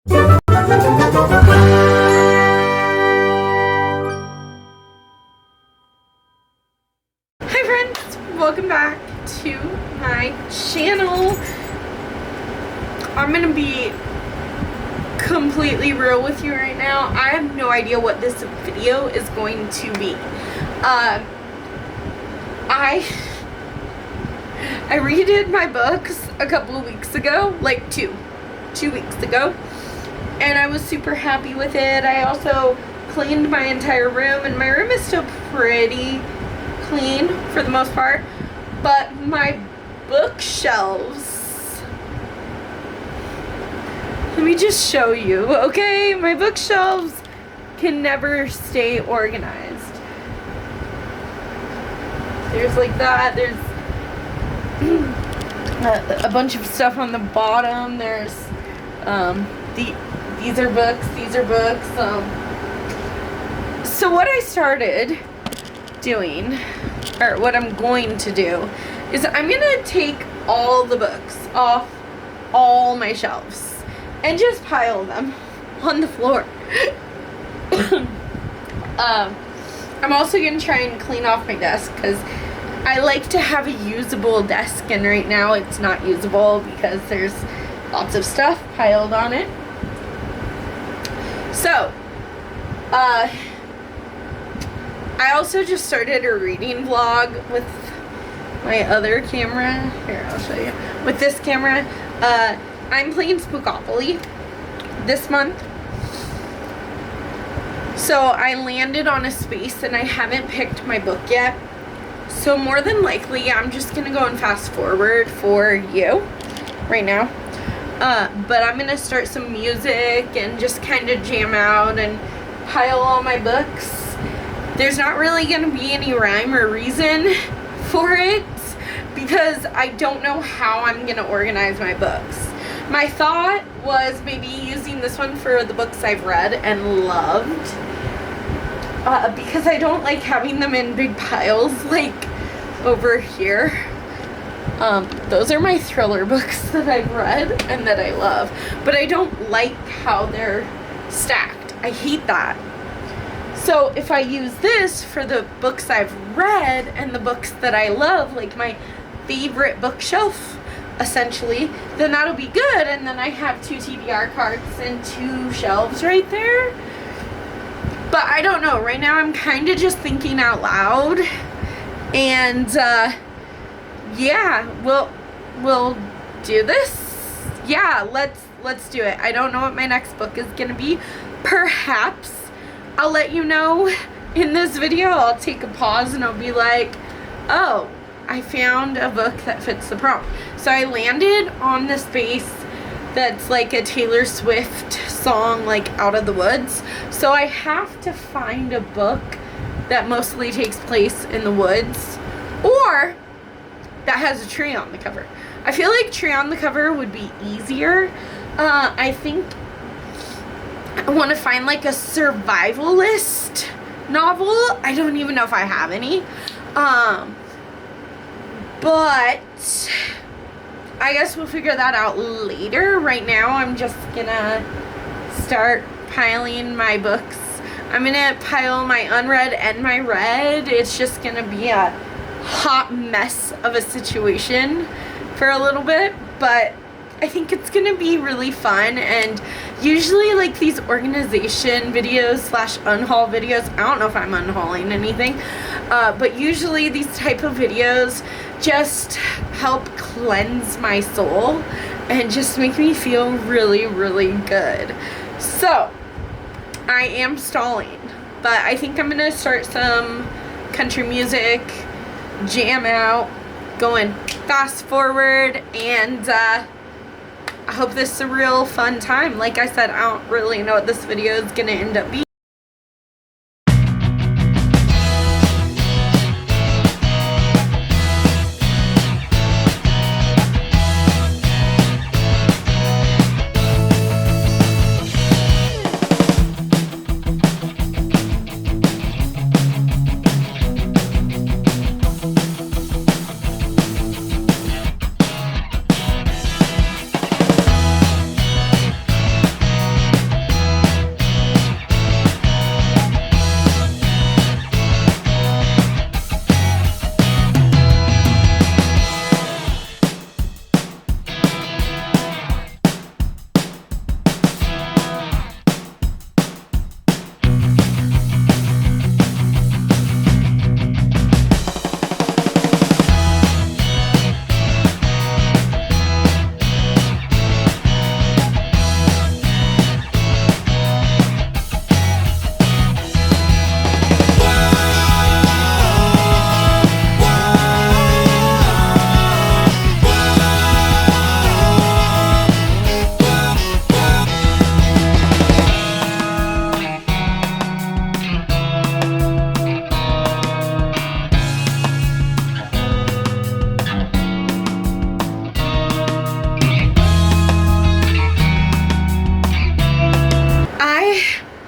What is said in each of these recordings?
Hi friends, welcome back to my channel. I'm gonna be completely real with you right now. I have no idea what this video is going to be. I redid my books a couple of weeks ago, like two weeks ago, and I was super happy with it. I also cleaned my entire room, and my room is still pretty clean for the most part, but my bookshelves, let me just show you, okay? My bookshelves can never stay organized. There's like that, there's a bunch of stuff on the bottom. There's these are books. So what I started doing, or what I'm going to do, is I'm gonna take all the books off all my shelves and just pile them on the floor. I'm also gonna try and clean off my desk because I like to have a usable desk, and right now it's not usable because there's lots of stuff piled on it. So, I also just started a reading vlog with my other camera. Here, I'll show you. With this camera. I'm playing Spookopoly this month. So I landed on a space and I haven't picked my book yet. So more than likely, I'm just going to go and fast forward for you right now. But I'm going to start some music and just kind of jam out and pile all my books. There's not really going to be any rhyme or reason for it because I don't know how I'm going to organize my books. My thought was maybe using this one for the books I've read and loved. Because I don't like having them in big piles like over here. Those are my thriller books that I've read and that I love. But I don't like how they're stacked. I hate that. So if I use this for the books I've read and the books that I love, like my favorite bookshelf, essentially, then that'll be good. And then I have 2 TBR carts and 2 shelves right there. But I don't know. Right now I'm kind of just thinking out loud. And yeah, we'll do this. Yeah, let's do it. I don't know what my next book is going to be. Perhaps I'll let you know in this video. I'll take a pause and I'll be like, oh, I found a book that fits the prompt. So I landed on the space that's like a Taylor Swift song, like Out of the Woods. So I have to find a book that mostly takes place in the woods or that has a tree on the cover. I feel like tree on the cover would be easier. I think I want to find like a survivalist novel. I don't even know if I have any. But I guess we'll figure that out later. Right now, I'm just gonna start piling my books. I'm gonna pile my unread and my read. It's just gonna be a hot mess of a situation for a little bit, but I think it's gonna be really fun. And usually like these organization videos slash unhaul videos, I don't know if I'm unhauling anything, but usually these type of videos just help cleanse my soul and just make me feel really, really good. So I am stalling, but I think I'm gonna start some country music, jam out, going fast forward, and I hope this is a real fun time. Like I said, I don't really know what this video is gonna end up being.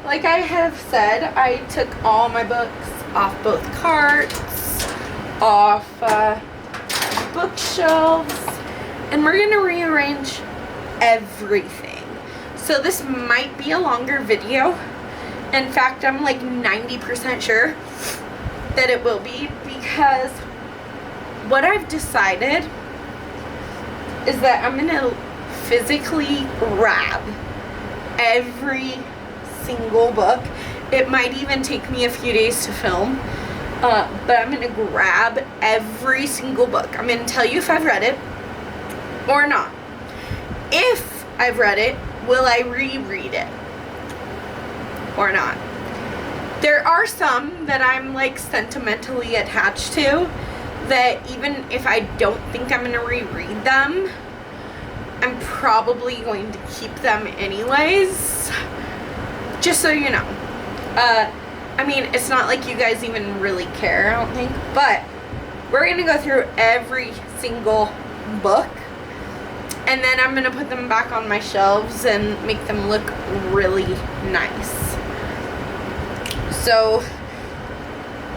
like I have said, I took all my books off both carts, off bookshelves, and we're gonna rearrange everything. So this might be a longer video. In fact, I'm like 90% sure that it will be, because what I've decided is that I'm gonna physically grab every single book. It might even take me a few days to film, but I'm gonna grab every single book. I'm gonna tell you if I've read it or not. If I've read it, will I reread it or not? There are some that I'm like sentimentally attached to, that even if I don't think I'm gonna reread them, I'm probably going to keep them anyways, just so you know. I mean, it's not like you guys even really care, I don't think, but we're gonna go through every single book, and then I'm gonna put them back on my shelves and make them look really nice. So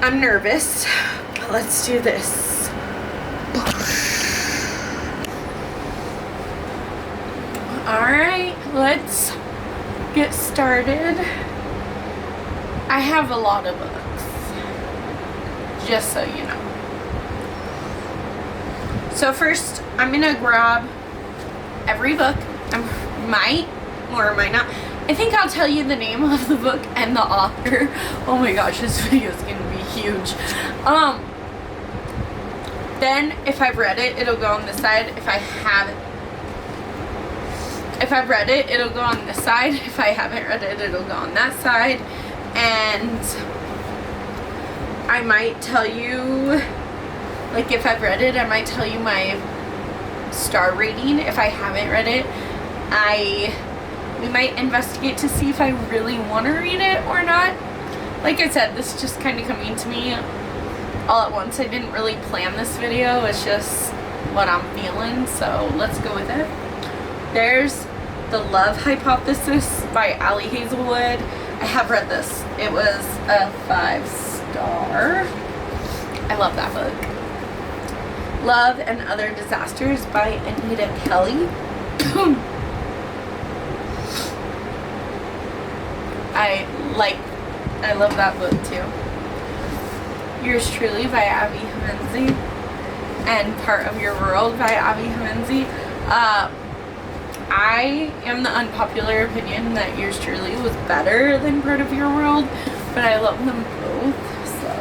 I'm nervous, but let's do this. Alright, let's get started. I have a lot of books, just so you know. So first, I'm gonna grab every book. I might or might not. I think I'll tell you the name of the book and the author. Oh my gosh, this video is gonna be huge. Then if I've read it, it'll go on this side. If I've read it, it'll go on this side. If I haven't read it, it'll go on that side. And I might tell you, like if I've read it, I might tell you my star rating. If I haven't read it, we might investigate to see if I really want to read it or not. Like I said, this is just kind of coming to me all at once. I didn't really plan this video. It's just what I'm feeling, so let's go with it. There's The Love Hypothesis by Ali Hazelwood. I have read this. It was a 5-star. I love that book. Love and Other Disasters by Anita Kelly. I love that book too. Yours Truly by Abby Hemenzi and Part of Your World by Abby Hemenzi. I am the unpopular opinion that Yours Truly was better than Part of Your World, but I love them both, so.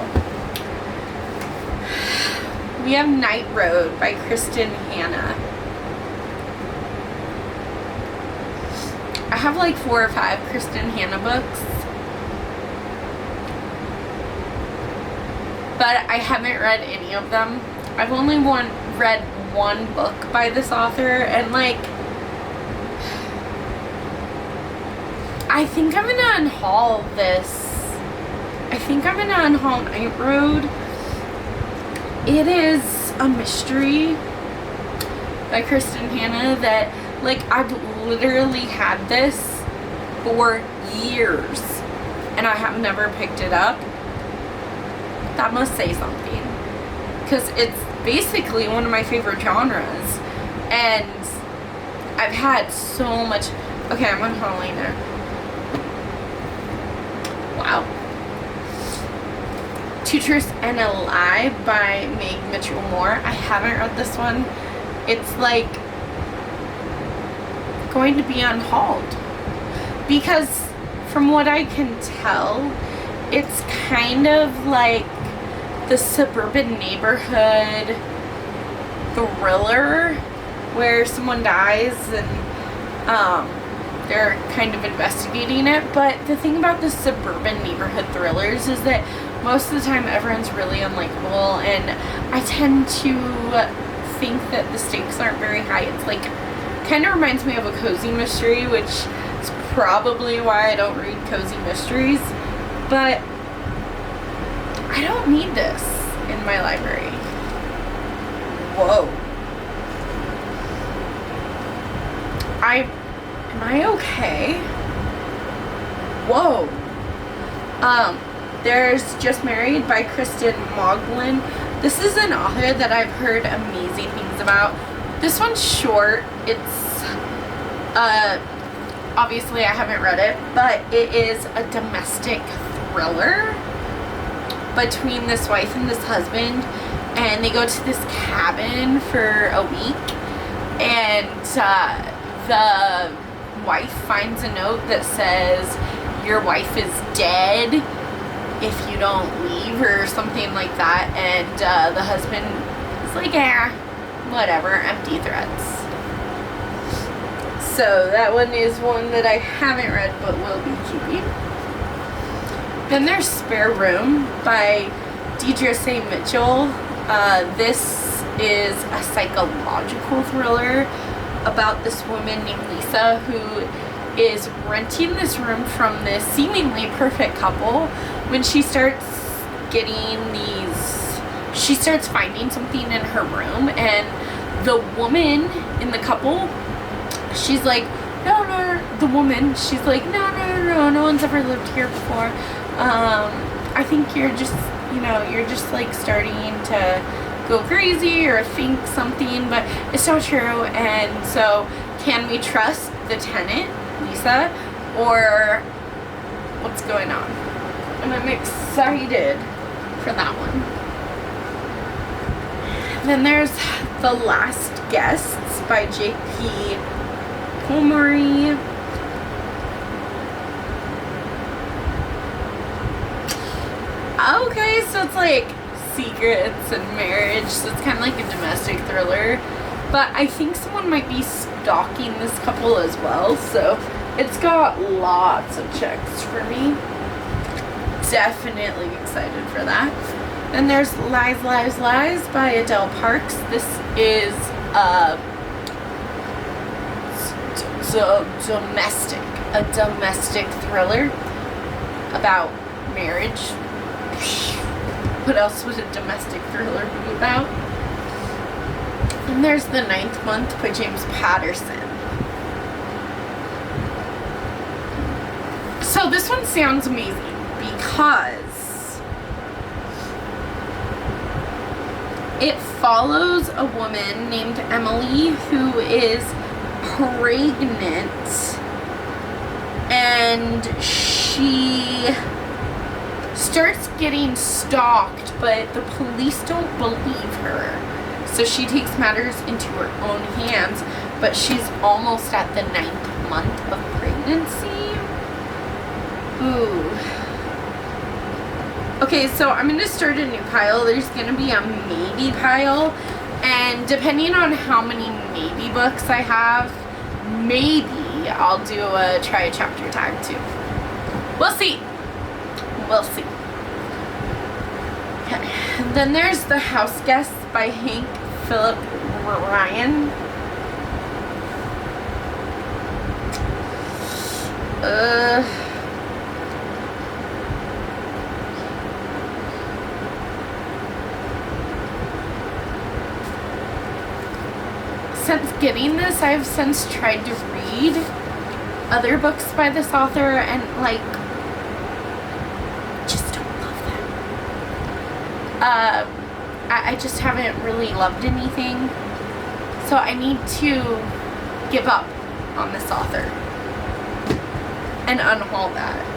We have Night Road by Kristen Hanna. I have like 4 or 5 Kristen Hanna books, but I haven't read any of them. I've only read one book by this author, and like, I think I'm gonna unhaul this. I think I'm gonna unhaul Night Road. It is a mystery by Kristen Hanna that, like, I've literally had this for years and I have never picked it up. That must say something, because it's basically one of my favorite genres, and I've had so much. Okay, I'm unhauling it. Wow. Two Truths and a Lie by Meg Mitchell-Moore. I haven't read this one. It's like going to be unhauled, because from what I can tell, it's kind of like the suburban neighborhood thriller where someone dies and they're kind of investigating it. But the thing about the suburban neighborhood thrillers is that most of the time everyone's really unlikable, and I tend to think that the stakes aren't very high. It's like, kind of reminds me of a cozy mystery, which is probably why I don't read cozy mysteries, but I don't need this in my library. Whoa. Am I okay? Whoa. There's Just Married by Kristen Moglen. This is an author that I've heard amazing things about. This one's short. It's, obviously I haven't read it, but it is a domestic thriller between this wife and this husband, and they go to this cabin for a week, and the wife finds a note that says your wife is dead if you don't leave, or something like that, and the husband is like, whatever, empty threats. So that one is one that I haven't read but will be keeping. Then there's Spare Room by Deidre St. Mitchell. This is a psychological thriller about this woman named Lisa who is renting this room from this seemingly perfect couple. When she starts she starts finding something in her room, and the woman in the couple, she's like, she's like, no one's ever lived here before. I think you're just like starting to go crazy or think something, but it's not true. And so, can we trust the tenant, Lisa, or what's going on? And I'm excited for that one. Then there's The Last Guests by J.P. Pomori. Okay, so it's like secrets and marriage, so it's kind of like a domestic thriller. But I think someone might be stalking this couple as well, so it's got lots of checks for me. Definitely excited for that. Then there's Lies, Lies, Lies by Adele Parks. This is a domestic thriller about marriage. What else would a domestic thriller be about? And there's The Ninth Month by James Patterson. So this one sounds amazing because it follows a woman named Emily who is pregnant, and she starts getting stalked, but the police don't believe her. So she takes matters into her own hands, but she's almost at the 9th month of pregnancy. Ooh. Okay, so I'm going to start a new pile. There's going to be a maybe pile, and depending on how many maybe books I have, maybe I'll do try a chapter tag too. We'll see. We'll see. Okay. Then there's The House Guests by Hank Philip Ryan. Since getting this, I've since tried to read other books by this author, and like, just don't love them. I just haven't really loved anything, so I need to give up on this author and unhaul that.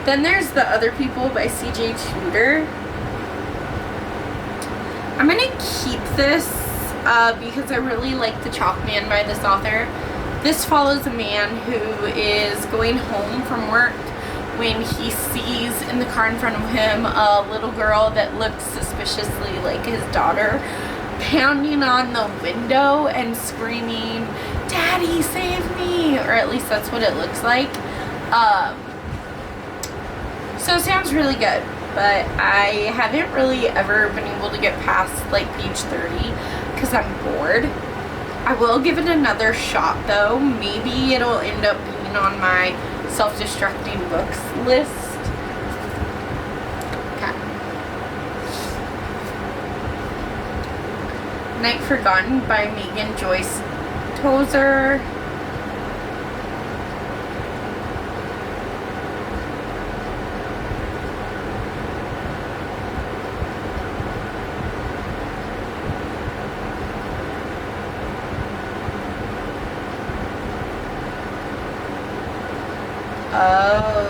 Then there's The Other People by C.J. Tudor. I'm gonna keep this because I really like The Chalk Man by this author. This follows a man who is going home from work when he sees in the car in front of him a little girl that looks suspiciously like his daughter, pounding on the window and screaming, "Daddy, save me!" Or at least that's what it looks like. So it sounds really good, but I haven't really ever been able to get past like page 30 because I'm bored. I will give it another shot though. Maybe it'll end up being on my self-destructing books list. Okay. Night Forgotten by Megan Joyce Tozer. Oh.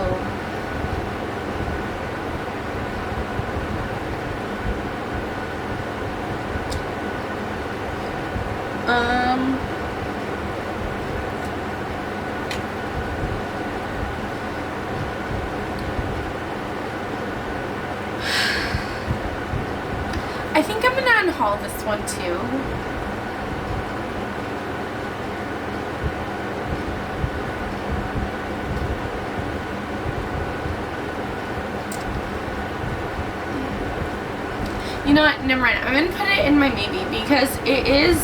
I think I'm gonna unhaul this one too. You know what? Never mind. I'm gonna put it in my maybe because it is.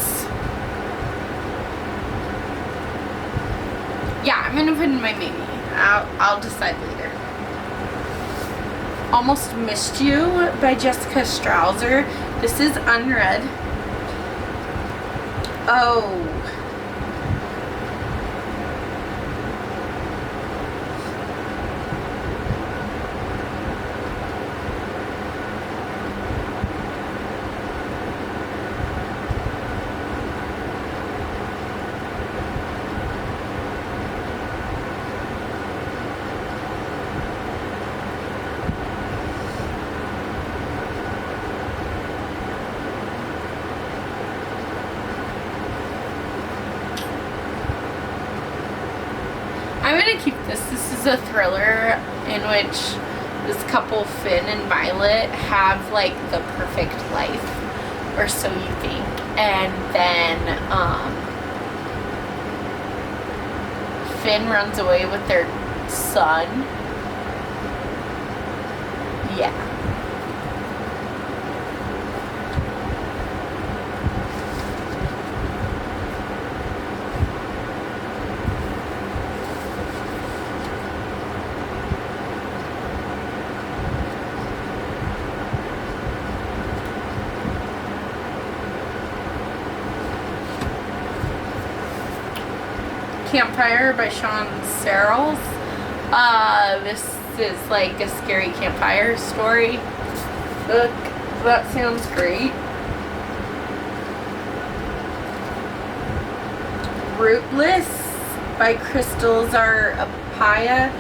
Yeah, I'm gonna put it in my maybe. I'll decide later. Almost Missed You by Jessica Strouser. This is unread. Oh. I'm gonna keep this. This is a thriller in which this couple, Finn and Violet, have like the perfect life, or so you think. And then Finn runs away with their son. Yeah. Campfire by Sean Searles. This is like a scary campfire story book. That sounds great. Rootless by Crystal Zarapaya.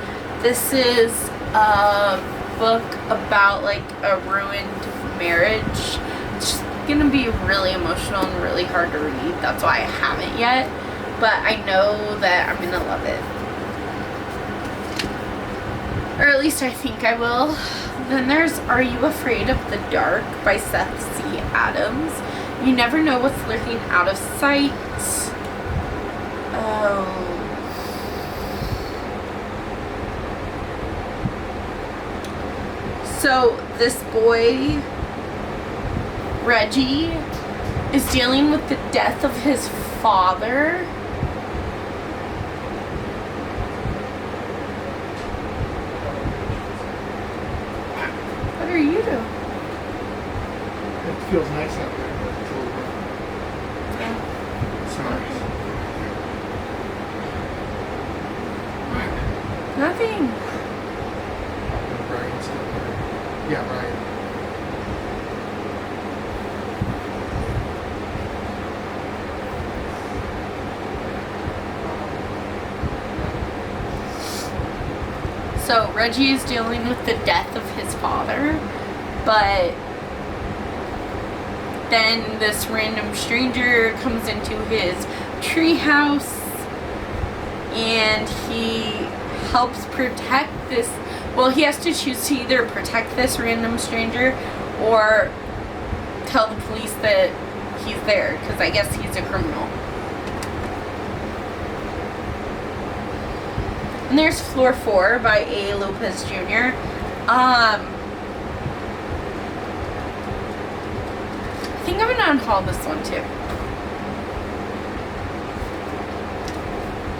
This is a book about like a ruined marriage. It's gonna be really emotional and really hard to read. That's why I haven't yet. But I know that I'm gonna love it. Or at least I think I will. Then there's Are You Afraid of the Dark by Seth C. Adams. You never know what's lurking out of sight. Oh. So this boy, Reggie, is dealing with the death of his father. What are you doing? It feels nice out there. It's a little bit. Yeah. Sorry. What? Nothing. Brian's still there. Yeah, Brian. So Reggie is dealing with the death of his father, but then this random stranger comes into his treehouse and he helps protect this. Well, he has to choose to either protect this random stranger or tell the police that he's there, because I guess he's a criminal. And there's Floor 4 by A. Lopez Jr. I think I'm gonna unhaul this one too.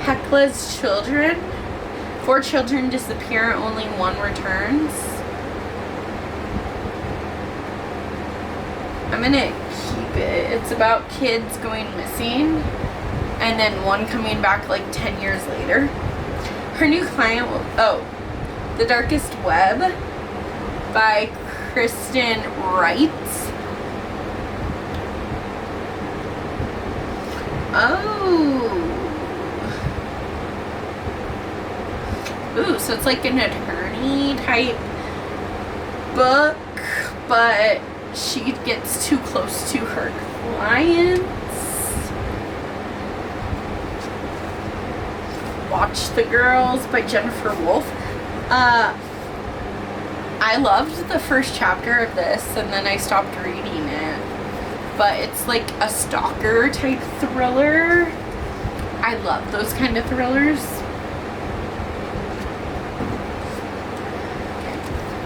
Hekla's Children. 4 children disappear, only 1 returns. I'm gonna keep it. It's about kids going missing and then one coming back like 10 years later. Her new client will, The Darkest Web by Kristen Wright. Ooh, so it's like an attorney type book, but she gets too close to her clients. Watch the Girls by Jennifer Wolfe. I loved the first chapter of this and then I stopped reading it. But it's like a stalker type thriller. I love those kind of thrillers.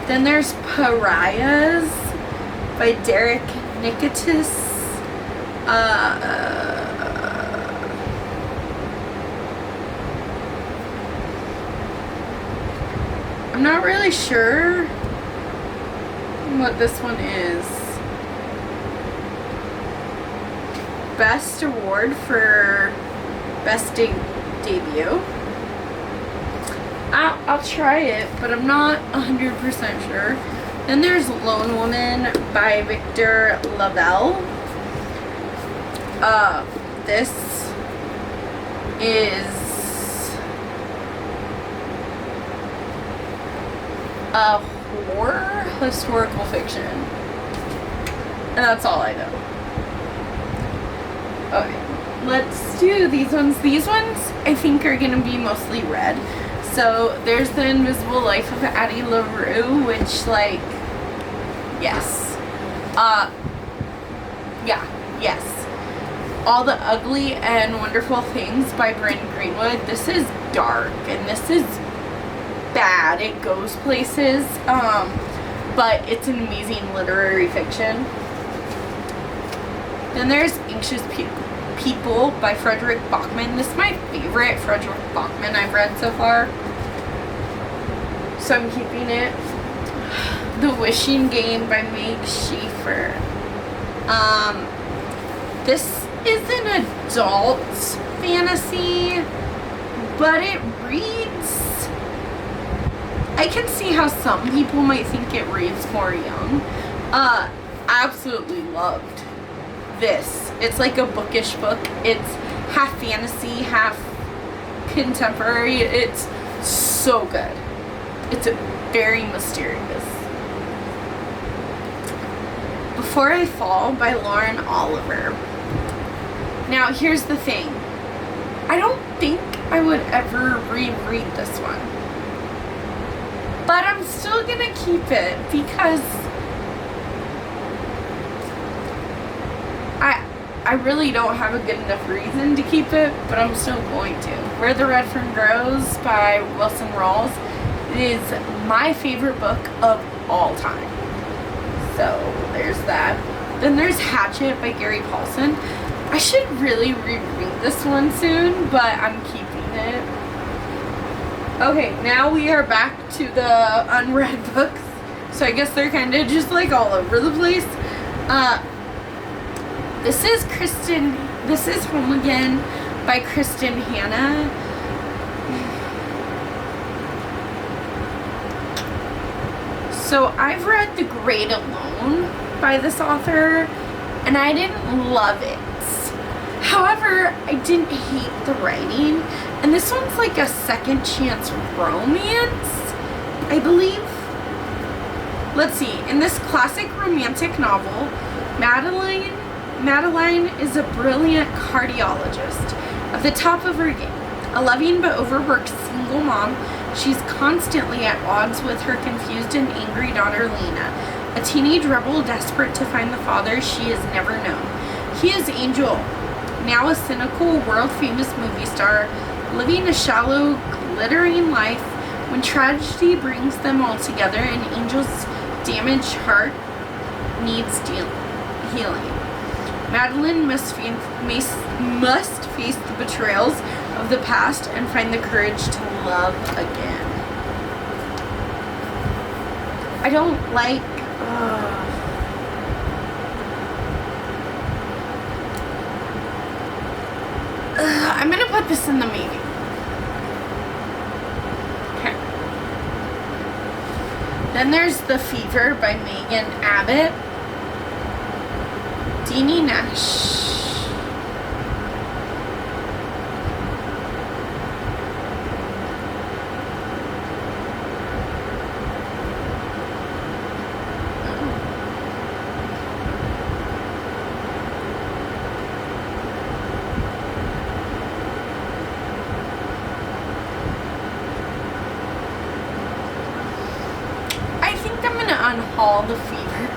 Then there's Pariahs by Derek Nikitas. I'm not really sure what this one is. Best award for best debut. I'll try it, but I'm not 100% sure. Then there's Lone Woman by Victor Lavelle. This is a horror historical fiction. And that's all I know. Okay, let's do these ones. These ones I think are gonna be mostly red. So there's The Invisible Life of Addie LaRue, which, like, yes. Yes. All the Ugly and Wonderful Things by Bryn Greenwood. This is dark and this is bad. It goes places, but it's an amazing literary fiction. Then there's Anxious People by Frederick Bachman. This is my favorite Frederick Bachman I've read so far, so I'm keeping it. The Wishing Game by Meg Schaefer. This is an adult fantasy, but it reads, I can see how some people might think it reads more young. Absolutely loved this. It's like a bookish book. It's half fantasy, half contemporary. It's so good. It's very mysterious. Before I Fall by Lauren Oliver. Now here's the thing. I don't think I would ever reread this one. But I'm still gonna keep it because I really don't have a good enough reason to keep it, but I'm still going to. Where the Red Fern Grows by Wilson Rawls is my favorite book of all time. So there's that. Then there's Hatchet by Gary Paulson. I should really reread this one soon, but I'm keeping it. Okay, now we are back to the unread books. So I guess they're kind of just like all over the place. This is Home Again by Kristen Hanna. So I've read The Great Alone by this author, and I didn't love it. However, I didn't hate the writing, and this one's like a second chance romance, I believe. Let's see, in this classic romantic novel, Madeline is a brilliant cardiologist at the top of her game. A loving but overworked single mom, she's constantly at odds with her confused and angry daughter Lena, a teenage rebel desperate to find the father she has never known. He is Angel, now a cynical, world-famous movie star, living a shallow, glittering life when tragedy brings them all together and Angel's damaged heart needs healing. Madeline must face the betrayals of the past and find the courage to love again. I don't like I'm gonna put this in the maybe. Okay. Then there's The Fever by Megan Abbott. Deanie Nash. Unhaul the Fever.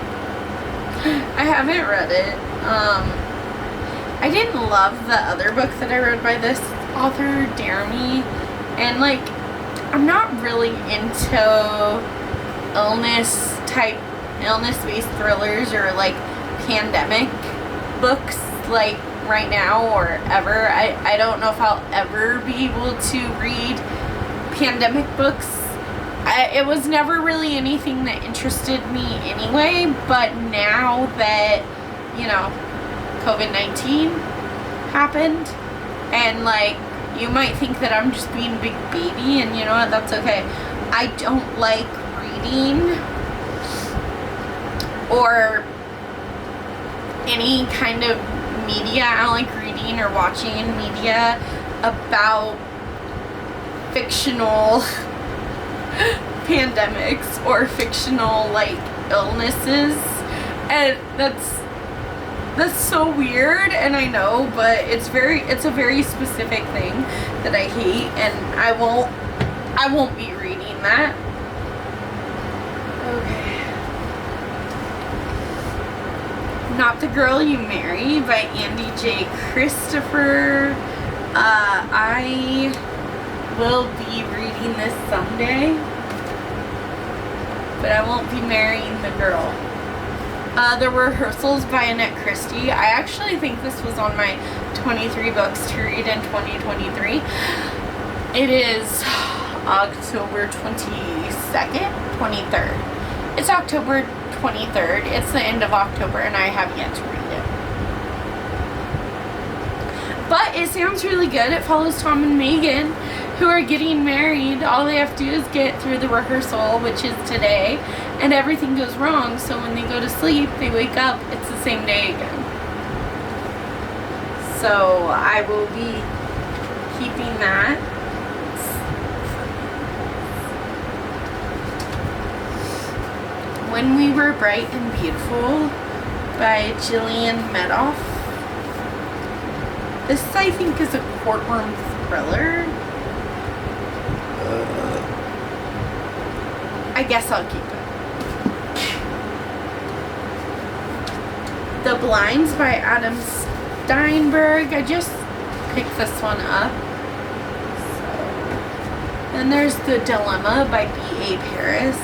I haven't read it. I didn't love the other book that I read by this author, Jeremy, and like, I'm not really into illness-based thrillers or like pandemic books like right now or ever. I don't know if I'll ever be able to read pandemic books. It was never really anything that interested me anyway, but now that, you know, COVID-19 happened, and like, you might think that I'm just being a big baby, and you know what, that's okay. I don't like reading or any kind of media. I don't like reading or watching media about fictional pandemics or fictional like illnesses, and that's so weird, and I know, but it's a very specific thing that I hate, and I won't be reading that. Okay. Not the Girl You Marry by Andy J. Christopher. I will be reading this someday, but I won't be marrying the girl. The Rehearsals by Annette Christie. I actually think this was on my 23 books to read in 2023. It is October 22nd, 23rd. It's October 23rd. It's the end of October, and I have yet to read it. But it sounds really good. It follows Tom and Megan, who are getting married. All they have to do is get through the rehearsal, which is today, and everything goes wrong. So when they go to sleep, they wake up, it's the same day again. So I will be keeping that. When We Were Bright and Beautiful by Jillian Medoff. This, I think, is a courtroom thriller. I guess I'll keep it. The Blinds by Adam Steinberg. I just picked this one up. Then there's The Dilemma by B.A. Paris.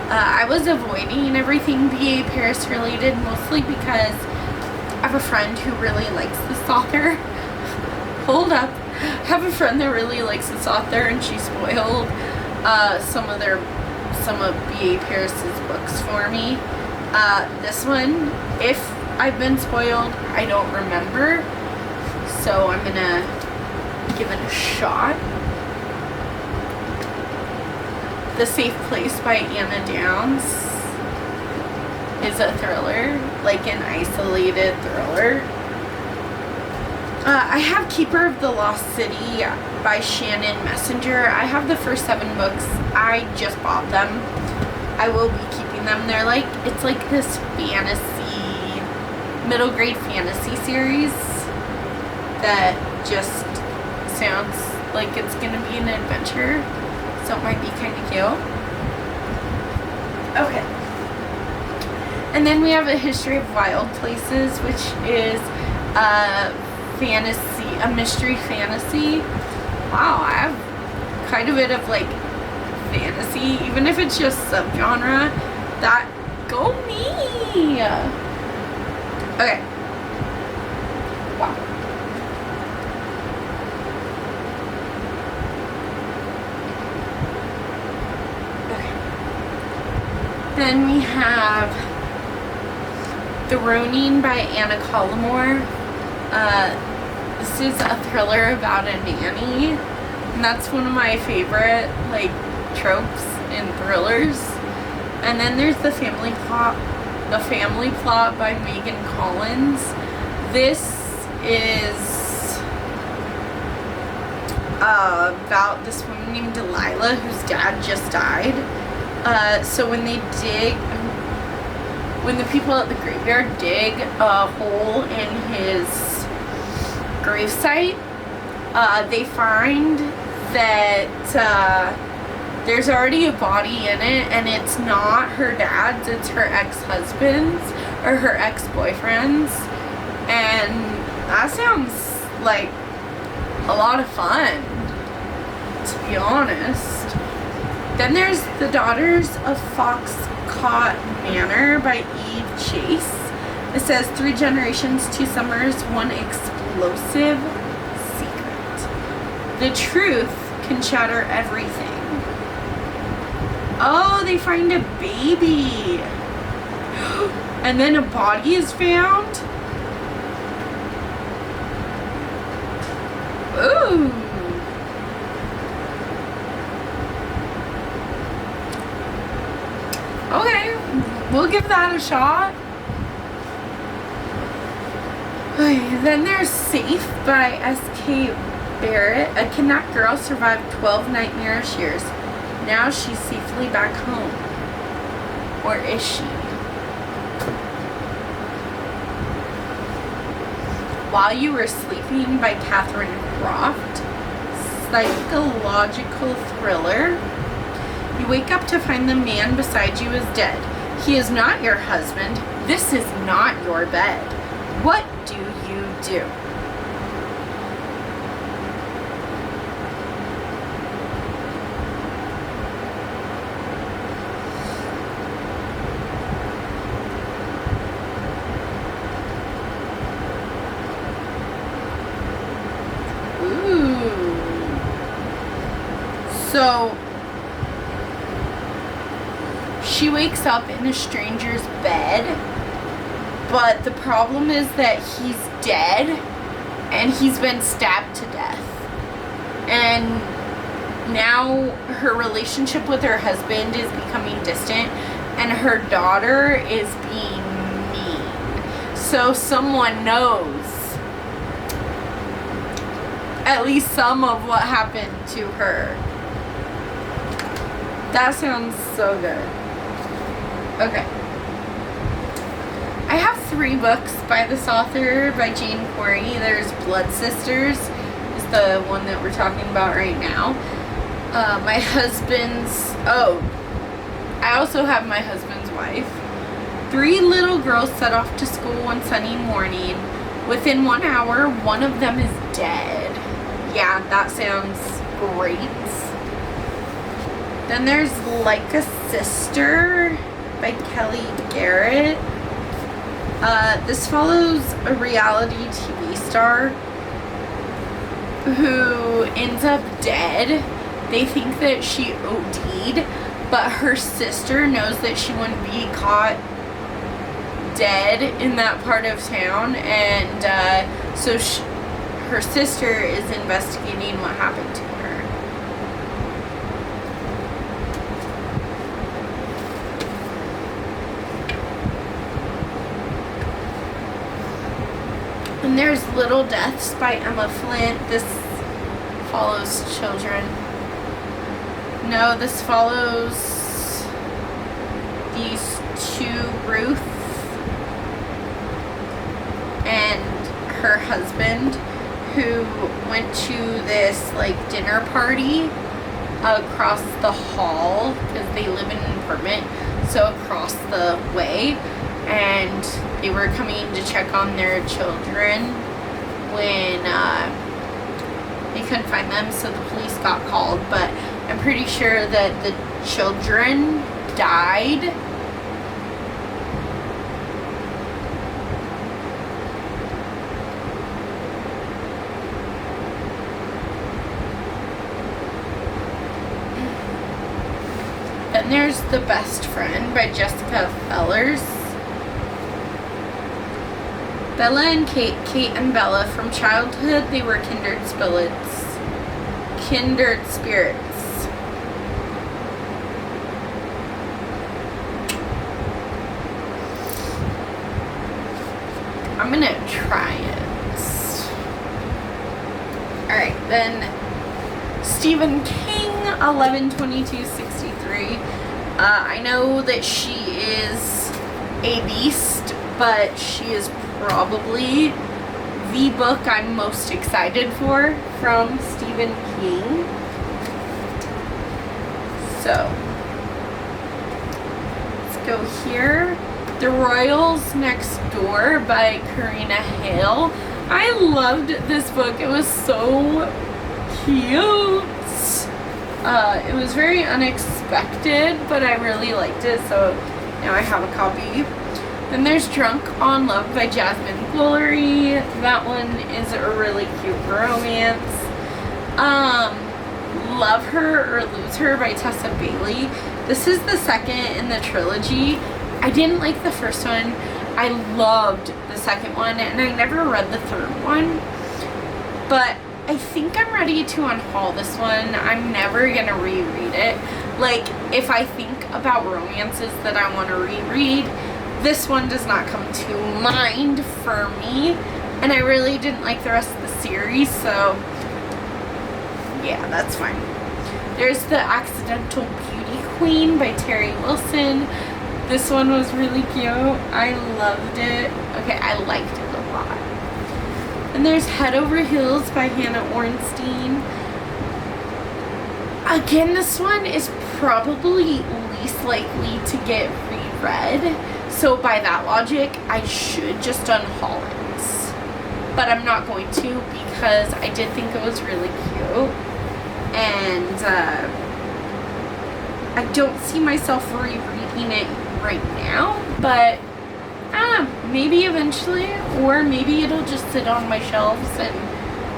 I was avoiding everything B.A. Paris related, mostly because I have a friend who really likes this author. Hold up. I have a friend that really likes this author, and she spoiled some of B.A. Paris's books for me. This one, if I've been spoiled, I don't remember, so I'm gonna give it a shot. The Safe Place by Anna Downs is a thriller, like an isolated thriller. I have Keeper of the Lost City by Shannon Messenger. I have the first 7 books. I just bought them. I will be keeping them. It's like this fantasy, middle grade fantasy series that just sounds like it's gonna be an adventure. So it might be kind of cute. Okay. And then we have A History of Wild Places, which is a mystery fantasy. Wow, I have quite a bit of like fantasy, even if it's just subgenre. That, go me! Okay. Wow. Then we have The Ronin by Anna Collymore. This is a thriller about a nanny, and that's one of my favorite, like, tropes in thrillers. And then there's The Family Plot by Megan Collins. This is about this woman named Delilah whose dad just died. So when the people at the graveyard dig a hole in his gravesite, they find that there's already a body in it, and it's not her dad's, it's her ex-husband's or her ex-boyfriend's. And that sounds like a lot of fun, to be honest. Then there's The Daughters of Foxcott Manor by Eve Chase. It says 3 generations, 2 summers, 1 explosive secret. The truth can shatter everything. Oh, they find a baby. And then a body is found. Ooh. Okay, we'll give that a shot. Okay, then there's Safe by S.K. Barrett. A kidnapped girl survived 12 nightmarish years. Now she's safely back home. Or is she? While You Were Sleeping by Catherine Croft. Psychological thriller. You wake up to find the man beside you is dead. He is not your husband. This is not your bed. What do you do? So, she wakes up in a stranger's bed, but the problem is that he's dead and he's been stabbed to death. And now her relationship with her husband is becoming distant, and her daughter is being mean. So someone knows at least some of what happened to her. That sounds so good. Okay. I have 3 books by this author, by Jane Corey. There's Blood Sisters, is the one that we're talking about right now. My husband's, I also have My Husband's Wife. 3 little girls set off to school one sunny morning. Within 1 hour, one of them is dead. Yeah, that sounds great. Then there's Like a Sister by Kelly Garrett. This follows a reality TV star who ends up dead. They think that she OD'd, but her sister knows that she wouldn't be caught dead in that part of town, and so her sister is investigating what happened to her. And there's Little Deaths by Emma Flint. This follows children. No, this follows these 2, Ruth and her husband, who went to this like dinner party across the hall, because they live in an apartment, so across the way. And they were coming to check on their children when they couldn't find them, so the police got called. But I'm pretty sure that the children died. Then there's The Best Friend by Jessica Fellers. Bella and Kate, Kate and Bella. From childhood, they were kindred spirits. Kindred spirits. I'm gonna try it. Alright, then Stephen King, 11/22/63. I know that she is a beast, but she is probably the book I'm most excited for from Stephen King. So, let's go here. The Royals Next Door by Karina Hale. I loved this book. It was so cute. It was very unexpected, but I really liked it, so now I have a copy. Then there's Drunk on Love by Jasmine Guillory. That one is a really cute romance. Love Her or Lose Her by Tessa Bailey. This is the second in the trilogy. I didn't like the first one. I loved the second one, and I never read the third one. But I think I'm ready to unhaul this one. I'm never gonna reread it. Like, if I think about romances that I want to reread, this one does not come to mind for me. And I really didn't like the rest of the series, so yeah, that's fine. There's The Accidental Beauty Queen by Terry Wilson. This one was really cute. I loved it. Okay, I liked it a lot. And there's Head Over Heels by Hannah Ornstein. Again, this one is probably least likely to get reread. So by that logic, I should just unhaul it. But I'm not going to because I did think it was really cute. And I don't see myself rereading it right now, but maybe eventually, or maybe it'll just sit on my shelves, and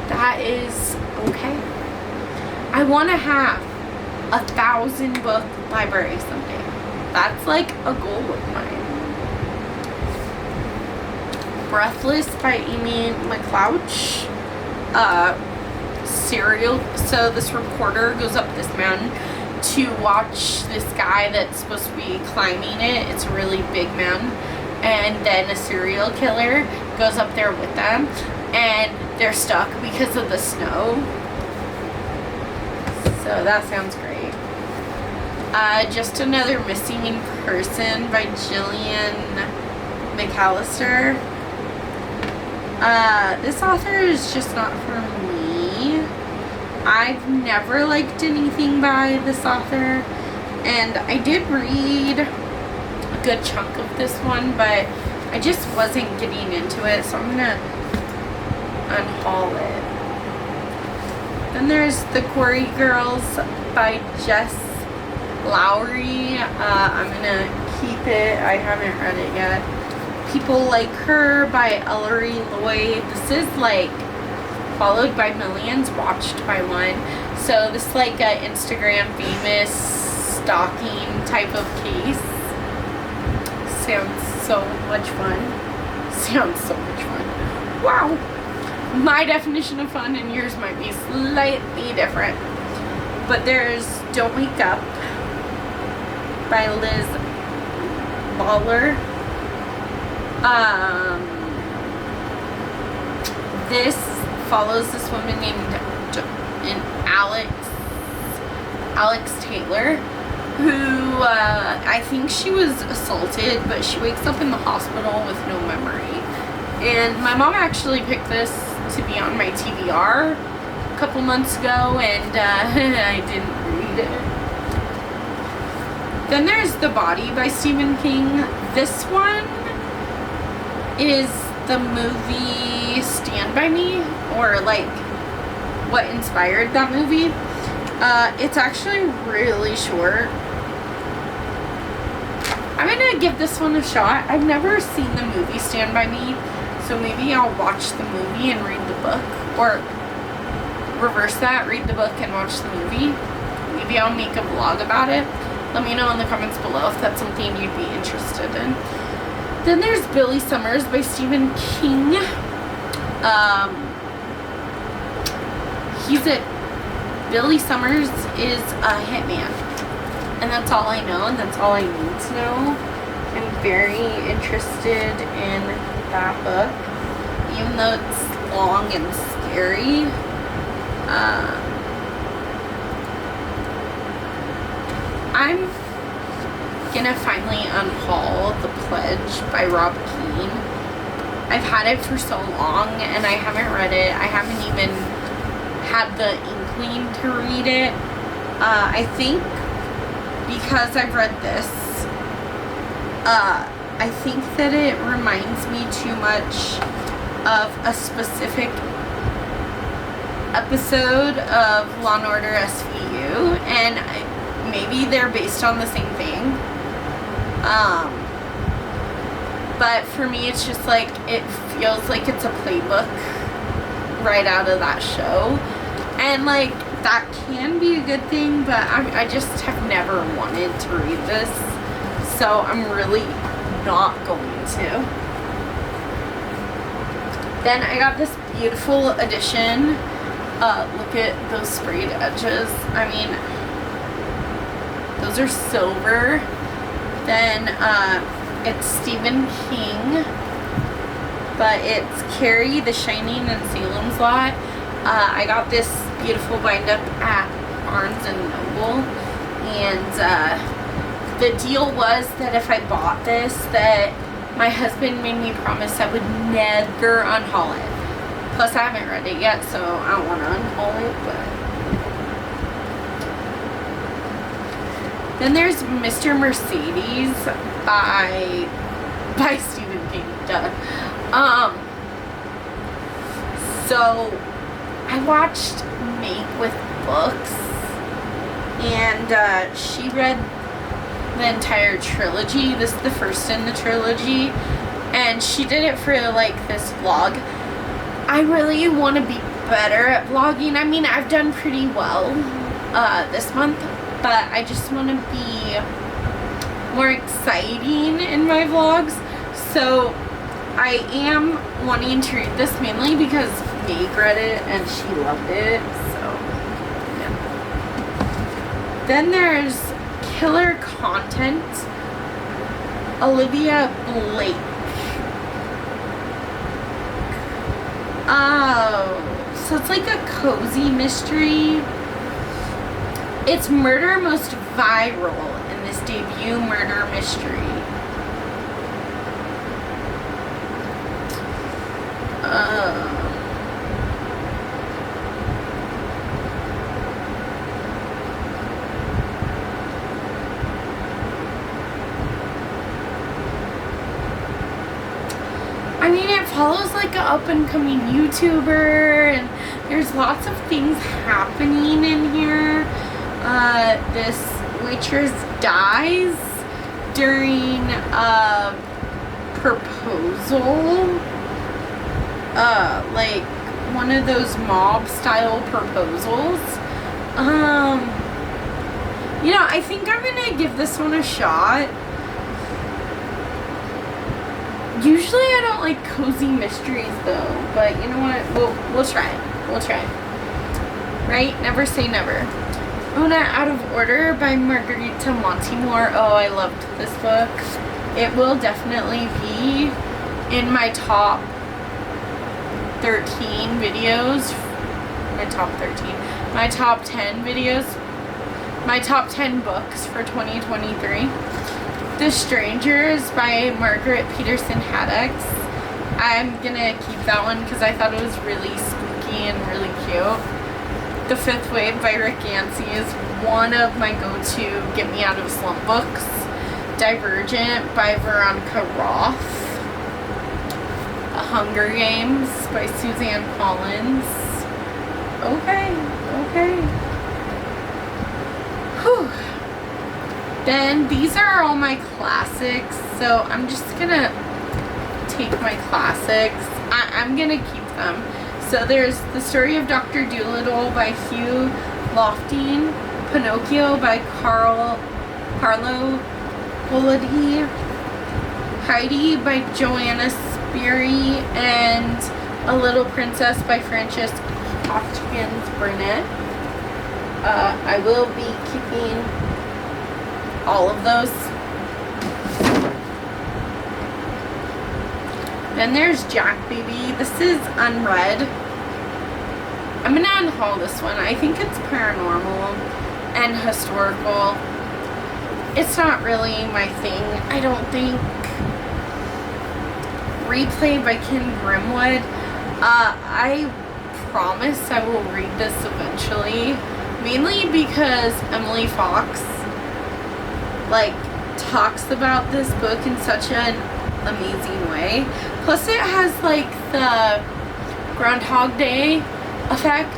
that is okay. I want to have 1,000 book library someday. That's like a goal of mine. Breathless by Amy McLouch. Serial. So this reporter goes up this mountain to watch this guy that's supposed to be climbing it. It's a really big mountain. And then a serial killer goes up there with them. And they're stuck because of the snow. So that sounds great. Just Another Missing Person by Jillian McAllister. This author is just not for me. I've never liked anything by this author, and I did read a good chunk of this one, but I just wasn't getting into it, so I'm gonna unhaul it. Then there's The Quarry Girls by Jess Lowry. I'm gonna keep it. I haven't read it yet. People Like Her by Ellery Lloyd. This is like followed by millions, watched by one. So this is like a Instagram famous stalking type of case. Sounds so much fun. Sounds so much fun. Wow. My definition of fun and yours might be slightly different. But there's Don't Wake Up by Liz Baller. This follows this woman named Alex Taylor, who I think she was assaulted, but she wakes up in the hospital with no memory. And my mom actually picked this to be on my TBR a couple months ago, and I didn't read it. Then there's The Body by Stephen King. This one is the movie Stand By Me, or like what inspired that movie. It's actually really short. I'm gonna give this one a shot. I've never seen the movie Stand By Me, so maybe I'll watch the movie and read the book, or reverse that, read the book and watch the movie. Maybe I'll make a vlog about it. Let me know in the comments below if that's something you'd be interested in. Then there's Billy Summers by Stephen King. Billy Summers is a hitman. And that's all I know, and that's all I need to know. I'm very interested in that book, even though it's long and scary. I'm gonna finally unhaul The Pledge by Rob Keane. I've had it for so long and I haven't read it. I haven't even had the inkling to read it. I think because I've read this, I think that it reminds me too much of a specific episode of Law & Order SVU, and maybe they're based on the same thing. But for me, it's just like, it feels like it's a playbook right out of that show. And like, that can be a good thing, but I just have never wanted to read this. So I'm really not going to. Then I got this beautiful edition. Look at those sprayed edges. I mean, those are silver. Then it's Stephen King, but it's Carrie, The Shining, and Salem's Lot. I got this beautiful bind up at Barnes and Noble, and the deal was that if I bought this, that my husband made me promise I would never unhaul it. Plus I haven't read it yet, so I don't want to unhaul it, but then there's Mr. Mercedes by Stephen King. Duh. So I watched Make with Books, and she read the entire trilogy. This is the first in the trilogy, and she did it for like this vlog. I really want to be better at vlogging. I mean, I've done pretty well this month, but I just want to be more exciting in my vlogs. So I am wanting to read this mainly because Meg read it and she loved it. So yeah. Then there's Killer Content, Olivia Blake. Oh, so it's like a cozy mystery. It's murder most viral in this debut murder mystery. I mean, it follows like an up-and-coming YouTuber, and there's lots of things happening in here. This waitress dies during a proposal, like one of those mob-style proposals. You know, I think I'm gonna give this one a shot. Usually I don't like cozy mysteries though, but you know what? We'll try it. We'll try it. Right? Never say never. Una Out of Order by Margarita Montemor. Oh, I loved this book. It will definitely be in my top 13 videos. My top 13. My top 10 videos. My top 10 books for 2023. The Strangers by Margaret Peterson Haddix. I'm gonna keep that one because I thought it was really spooky and really cute. The Fifth Wave by Rick Yancey is one of my go-to get me out of slump books. Divergent by Veronica Roth. The Hunger Games by Suzanne Collins. Okay. Whew. Then these are all my classics, so I'm just gonna take my classics. I'm gonna keep them. So there's The Story of Dr. Dolittle by Hugh Lofting, Pinocchio by Carlo Collodi, Heidi by Joanna Spiri, and A Little Princess by Frances Hopkins Burnett. I will be keeping all of those. Then there's Jack Baby. This is unread. I'm gonna unhaul this one. I think it's paranormal and historical. It's not really my thing, I don't think. Replay by Ken Grimwood. I promise I will read this eventually. Mainly because Emily Fox talks about this book in such an amazing way. Plus it has the Groundhog Day effect.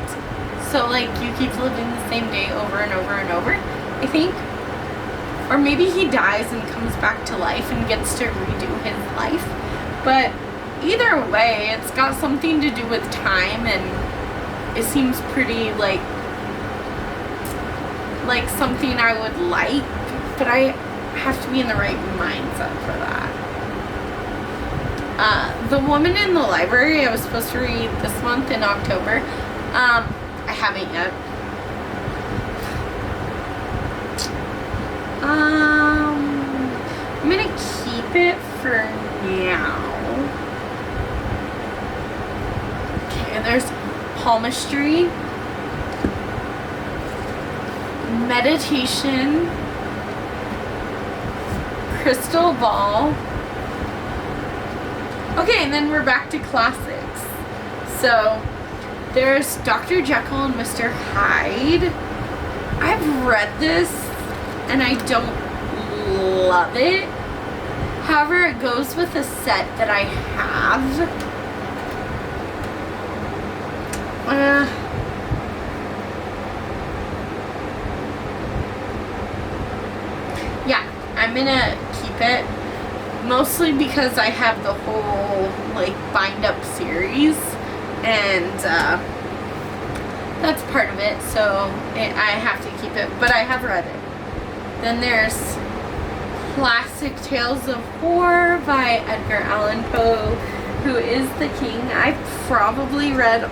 So you keep living the same day over and over and over, I think. Or maybe he dies and comes back to life and gets to redo his life. But either way, it's got something to do with time, and it seems pretty like something I would like, but I have to be in the right mindset for that. The Woman in the Library, I was supposed to read this month in October. I haven't yet. I'm gonna keep it for now. Okay, there's Palmistry, Meditation, Crystal Ball. Okay, and then we're back to classics. So there's Dr. Jekyll and Mr. Hyde. I've read this and I don't love it. However, it goes with a set that I have. Yeah, I'm gonna keep it. Mostly because I have the whole bind up series, and that's part of it, so I have to keep it, but I have read it. Then there's Classic Tales of Horror by Edgar Allan Poe, who is the king. I've probably read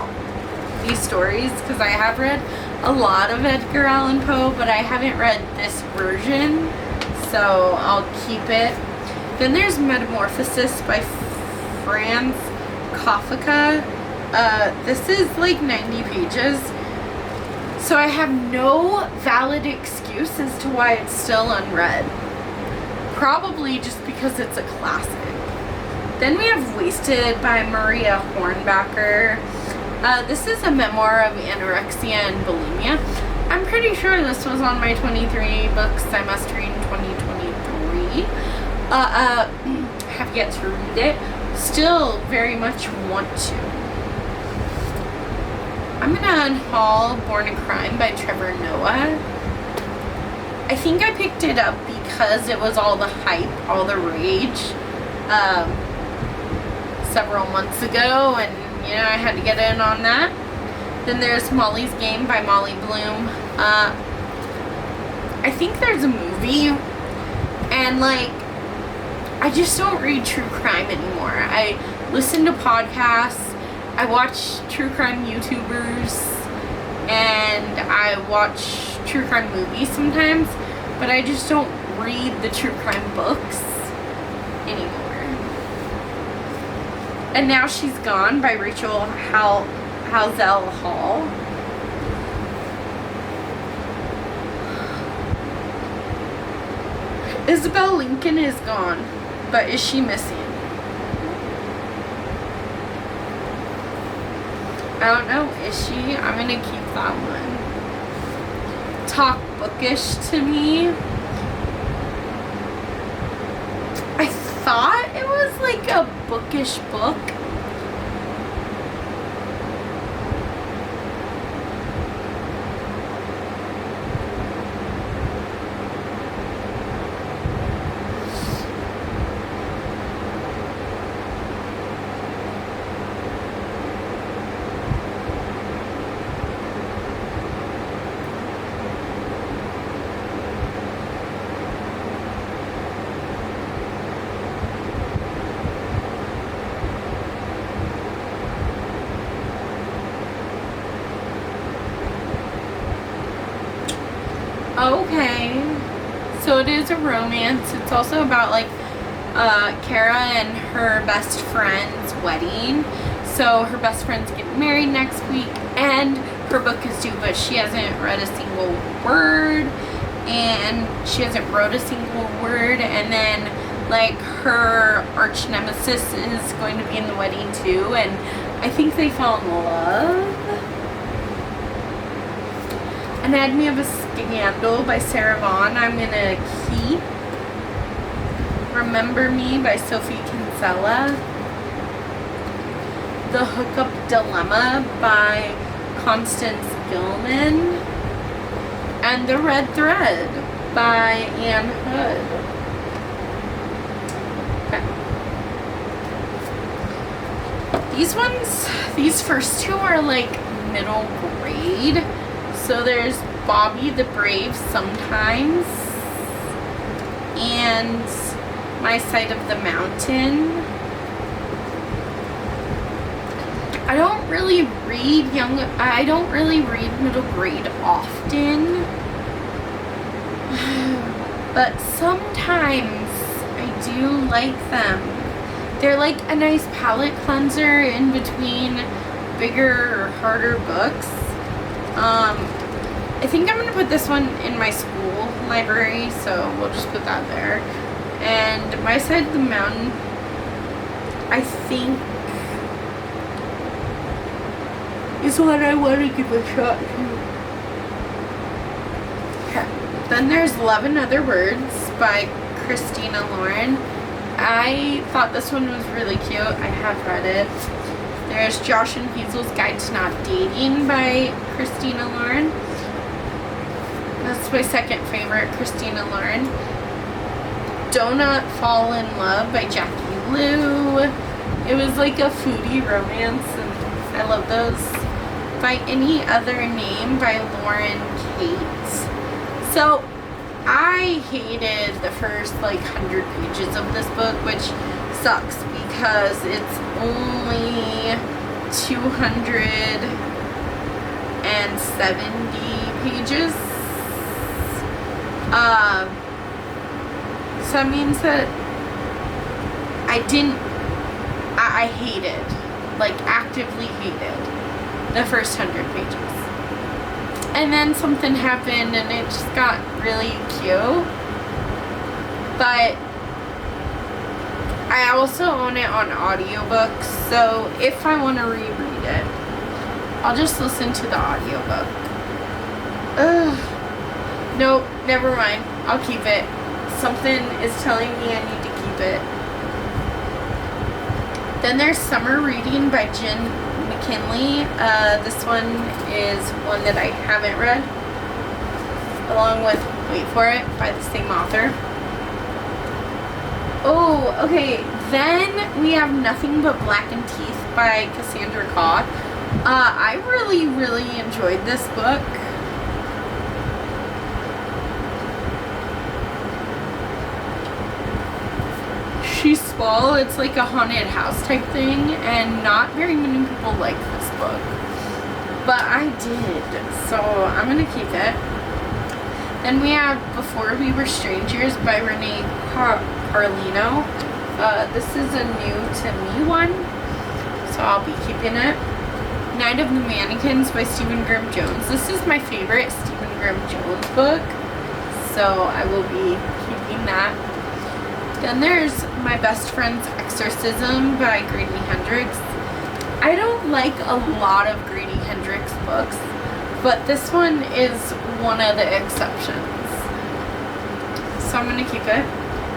these stories because I have read a lot of Edgar Allan Poe, but I haven't read this version, so I'll keep it. Then there's Metamorphosis by Franz Kafka. This is 90 pages. So I have no valid excuse as to why it's still unread. Probably just because it's a classic. Then we have Wasted by Maria Hornbacher. This is a memoir of anorexia and bulimia. I'm pretty sure this was on my 23 books I must read in 2023. Have yet to read it. Still very much want to. I'm gonna unhaul Born a Crime by Trevor Noah. I think I picked it up because it was all the hype, all the rage, several months ago, and I had to get in on that. Then there's Molly's Game by Molly Bloom. I think there's a movie, and I just don't read true crime anymore. I listen to podcasts, I watch true crime YouTubers, and I watch true crime movies sometimes, but I just don't read the true crime books anymore. And Now She's Gone by Rachel Halsell Hall. Isabel Lincoln is gone, but is she missing? I don't know. Is she? I'm gonna keep that one. Talk Bookish to Me. I thought it was a bookish book. Okay. So it is a romance. It's also about like Kara and her best friend's wedding. So her best friend's getting married next week and her book is due, but she hasn't read a single word and she hasn't wrote a single word, and then like her arch nemesis is going to be in the wedding too, and I think they fell in love. Anatomy of a Scandal by Sarah Vaughan I'm gonna keep. Remember Me by Sophie Kinsella. The Hookup Dilemma by Constance Gilman. And The Red Thread by Anne Hood. Okay. These first two are like middle grade. So there's Bobby the Brave Sometimes and My Side of the Mountain. I don't really read middle grade often, but sometimes I do like them. They're like a nice palate cleanser in between bigger or harder books. I think I'm gonna put this one in my school library, so we'll just put that there. And My Side of the Mountain, I think, is what I want to give a shot to. Okay. Then there's Love and Other Words by Christina Lauren. I thought this one was really cute. I have read it. There's Josh and Hazel's Guide to Not Dating by Christina Lauren. That's my second favorite Christina Lauren. Donut Fall in Love by Jackie Liu. It was like a foodie romance and I love those. By Any Other Name by Lauren Kate. So I hated the first like 100 pages of this book, which sucks because it's only 270 pages. So that means that I hated, like actively hated the first 100 pages. And then something happened and it just got really cute. But I also own it on audiobooks, so if I want to reread it, I'll just listen to the audiobook. Ugh. Nope, never mind. I'll keep it. Something is telling me I need to keep it. Then there's Summer Reading by Jen McKinley. This one is one that I haven't read, along with Wait For It by the same author. Oh, okay. Then we have Nothing But Blackened Teeth by Cassandra Caw. I really enjoyed this book. She's small. It's like a haunted house type thing, and not very many people like this book. But I did, so I'm gonna keep it. Then we have Before We Were Strangers by Renee Carlino. This is a new to me one, so I'll be keeping it. Night of the Mannequins by Stephen Graham Jones. This is my favorite Stephen Graham Jones book, so I will be keeping that. Then there's My Best Friend's Exorcism by Grady Hendrix. I don't like a lot of Grady Hendrix books, but this one is one of the exceptions. So I'm going to keep it.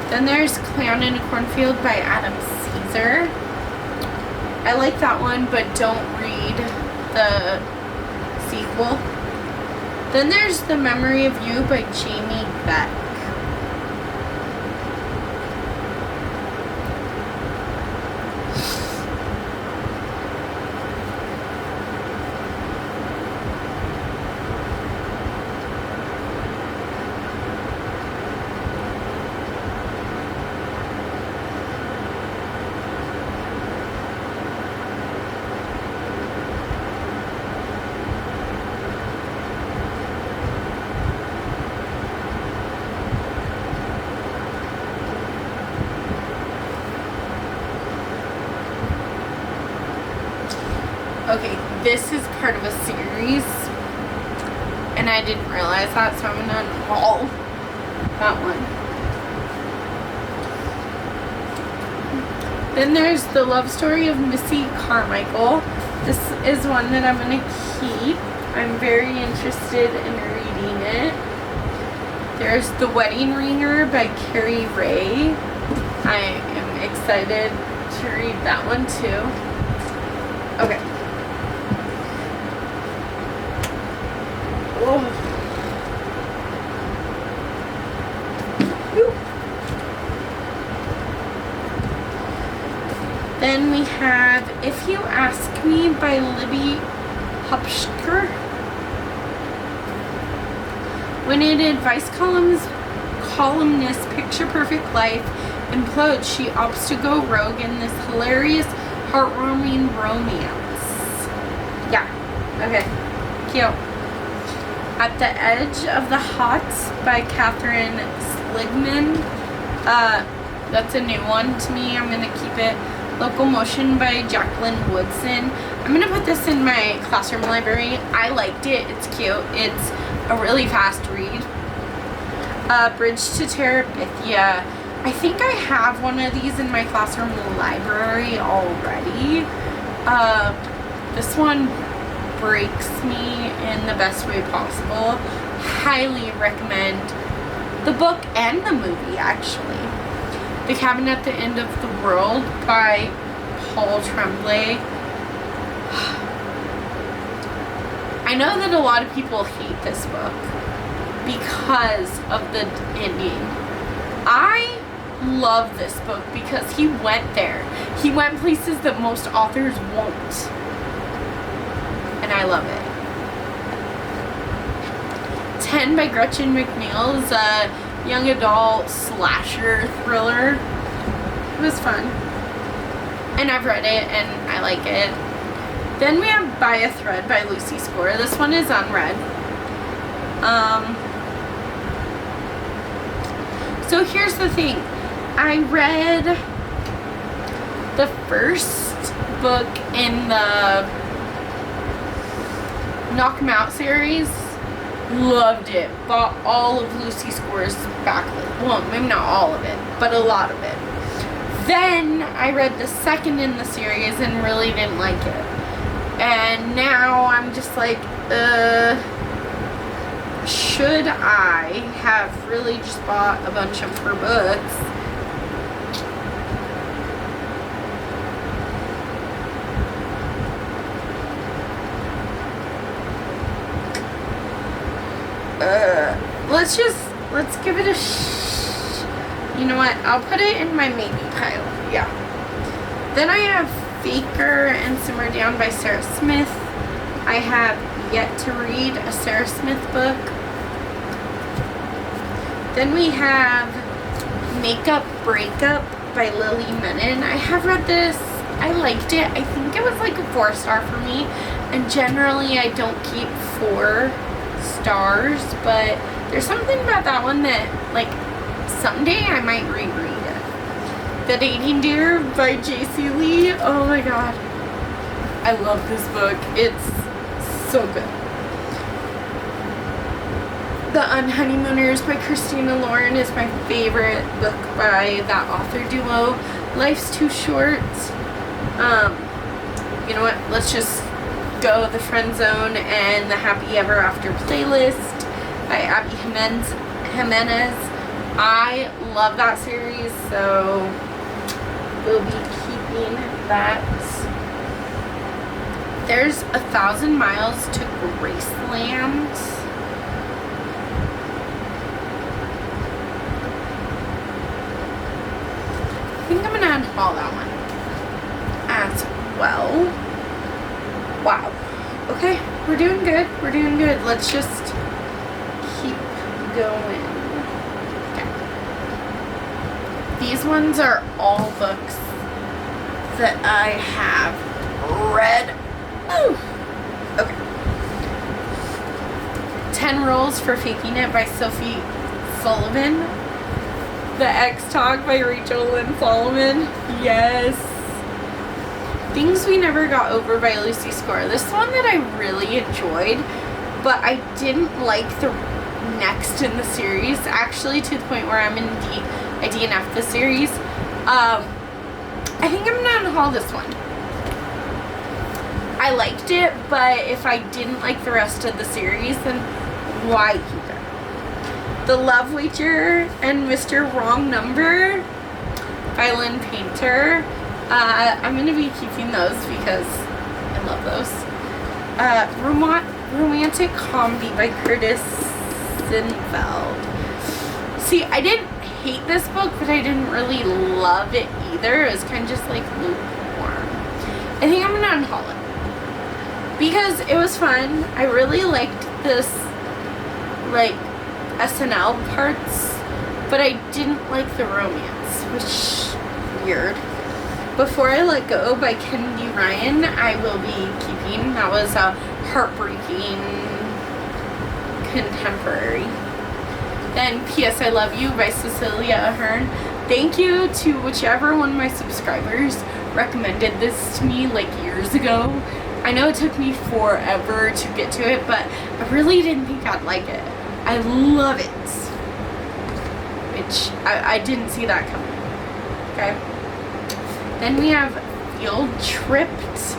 Then there's Clown in a Cornfield by Adam Caesar. I like that one, but don't read the sequel. Then there's The Memory of You by Jamie Beck. Okay, this is part of a series, and I didn't realize that, so I'm gonna unhaul that one. Then there's The Love Story of Missy Carmichael. This is one that I'm gonna keep. I'm very interested in reading it. There's The Wedding Ringer by Carrie Ray. I am excited to read that one too. Okay. Oh. Whew. Then we have If You Ask Me by Libby Hupschker. When an advice columnist Picture Perfect life implodes, she opts to go rogue in this hilarious, heartwarming romance. Yeah. Okay. Cute. At the Edge of the Hots by Catherine Sligman. That's a new one to me. I'm going to keep it. Locomotion by Jacqueline Woodson. I'm going to put this in my classroom library. I liked it. It's cute. It's a really fast read. Bridge to Terabithia. I think I have one of these in my classroom library already. This one breaks me in the best way possible. Highly recommend the book and the movie, actually. The Cabin at the End of the World by Paul Tremblay. I know that a lot of people hate this book because of the ending. I love this book because he went there. He went places that most authors won't. And I love it. 10 by Gretchen McNeil is a young adult slasher thriller. It was fun. And I've read it and I like it. Then we have By a Thread by Lucy Score. This one is unread. So here's the thing. I read the first book in the Knock 'Em Out series. Loved it. Bought all of Lucy Score's backlit. Well, maybe not all of it, but a lot of it. Then I read the second in the series and really didn't like it. And now I'm just like, should I have really just bought a bunch of her books? Let's give it a you know what, I'll put it in my maybe pile. Yeah. Then I have Faker and Simmer Down by Sarah Smith. I have yet to read a Sarah Smith book. Then we have Makeup Breakup by Lily Menon. I have read this. I liked it. I think it was like a 4-star for me. And generally I don't keep 4 stars, but there's something about that one that, like, someday I might reread it. The Dating Deer by J.C. Lee. Oh my god. I love this book. It's so good. The Unhoneymooners by Christina Lauren is my favorite book by that author duo. Life's Too Short. You know what? Let's just go The Friend Zone and The Happy Ever After playlist by Abby Jimenez. I love that series, so we'll be keeping that. There's 1,000 Miles to Graceland. I think I'm gonna unhaul that one as well. Wow. Okay, we're doing good. We're doing good. Let's just keep going. Okay. These ones are all books that I have read. Ooh. Okay. 10 Rules for Faking It by Sophie Sullivan. The X Talk by Rachel Lynn Solomon. Yes. Things We Never Got Over by Lucy Score. This one that I really enjoyed, but I didn't like the next in the series, actually, to the point where I DNF'd the series. I think I'm gonna unhaul this one. I liked it, but if I didn't like the rest of the series, then why keep it? The Love Wager and Mr. Wrong Number by Lynn Painter. I'm going to be keeping those because I love those. Romantic Comedy by Curtis Sinfeld. See, I didn't hate this book, but I didn't really love it either. It was kind of just like lukewarm. I think I'm going to unhaul it because it was fun. I really liked this, like, SNL parts, but I didn't like the romance, which weird. Before I Let Go by Kennedy Ryan, I will be keeping. That was a heartbreaking contemporary. Then P.S. I Love You by Cecilia Ahern. Thank you to whichever one of my subscribers recommended this to me like years ago. I know it took me forever to get to it, but I really didn't think I'd like it. I love it. Which, I didn't see that coming. Okay. Then we have Field Tripped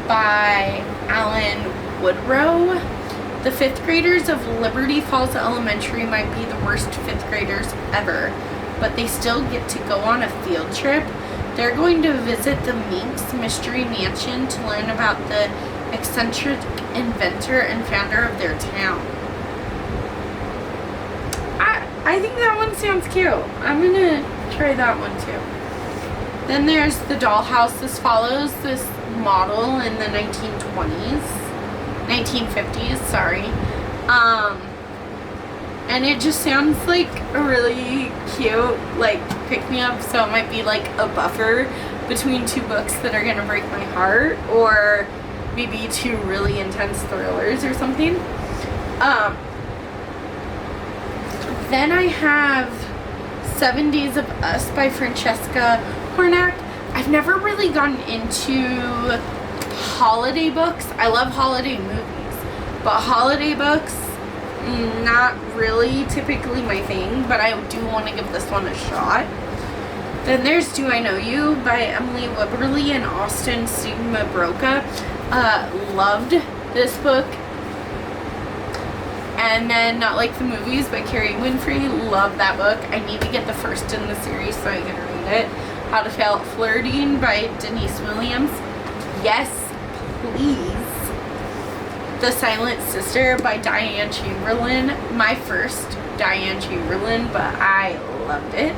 by Alan Woodrow. The 5th graders of Liberty Falls Elementary might be the worst 5th graders ever, but they still get to go on a field trip. They're going to visit the Minx Mystery Mansion to learn about the eccentric inventor and founder of their town. I think that one sounds cute. I'm gonna try that one too. Then there's The Dollhouse. This follows this model in the 1950s, sorry. And it just sounds like a really cute, like, pick-me-up, so it might be like a buffer between two books that are gonna break my heart, or maybe two really intense thrillers or something. Then I have 7 Days of Us by Francesca Hornak. I've never really gotten into holiday books. I love holiday movies, but holiday books, not really typically my thing, but I do want to give this one a shot. Then there's Do I Know You by Emily Wibberley and Austin Sigma Broca. Loved this book. And then Not Like the Movies by Carrie Winfrey. Love that book. I need to get the first in the series so I can read it. How to Fail at Flirting by Denise Williams. Yes, please. The Silent Sister by Diane Chamberlain. My first Diane Chamberlain, but I loved it.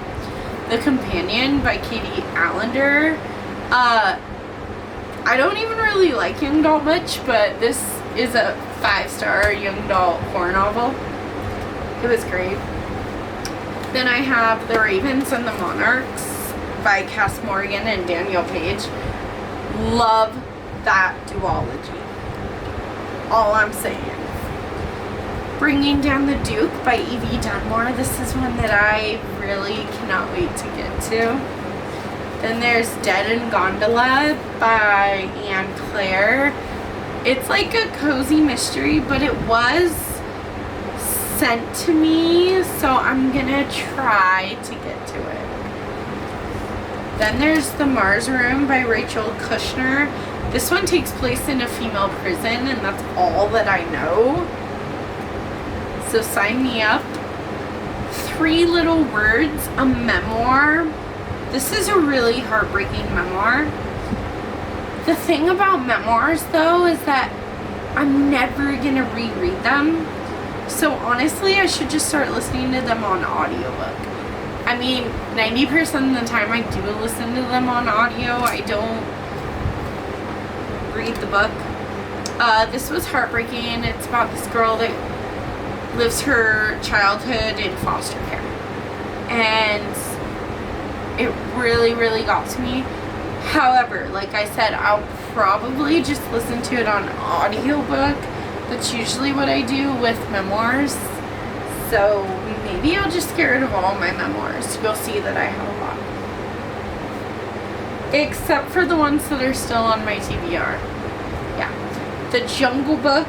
The Companion by Katie Allender. I don't even really like young adult much, but this is a 5-star young adult horror novel. It was great. Then I have The Ravens and the Monarchs by Cass Morgan and Daniel Page. Love that duology. All I'm saying. Bringing Down the Duke by Evie Dunmore. This is one that I really cannot wait to get to. Then there's Dead in Gondola by Anne Claire. It's like a cozy mystery, but it was sent to me, so I'm gonna try to get to it. Then there's The Mars Room by Rachel Kushner. This one takes place in a female prison, and that's all that I know. So sign me up. 3 Little Words, a memoir. This is a really heartbreaking memoir. The thing about memoirs, though, is that I'm never gonna reread them. So honestly, I should just start listening to them on audiobook. I mean, 90% of the time I do listen to them on audio. I don't read the book. This was heartbreaking. It's about this girl that lives her childhood in foster care. And it really, really got to me. However, like I said, I'll probably just listen to it on audiobook. That's usually what I do with memoirs. So maybe I'll just get rid of all my memoirs. You'll see that I have a lot. except for the ones that are still on my TBR. Yeah. The Jungle Book.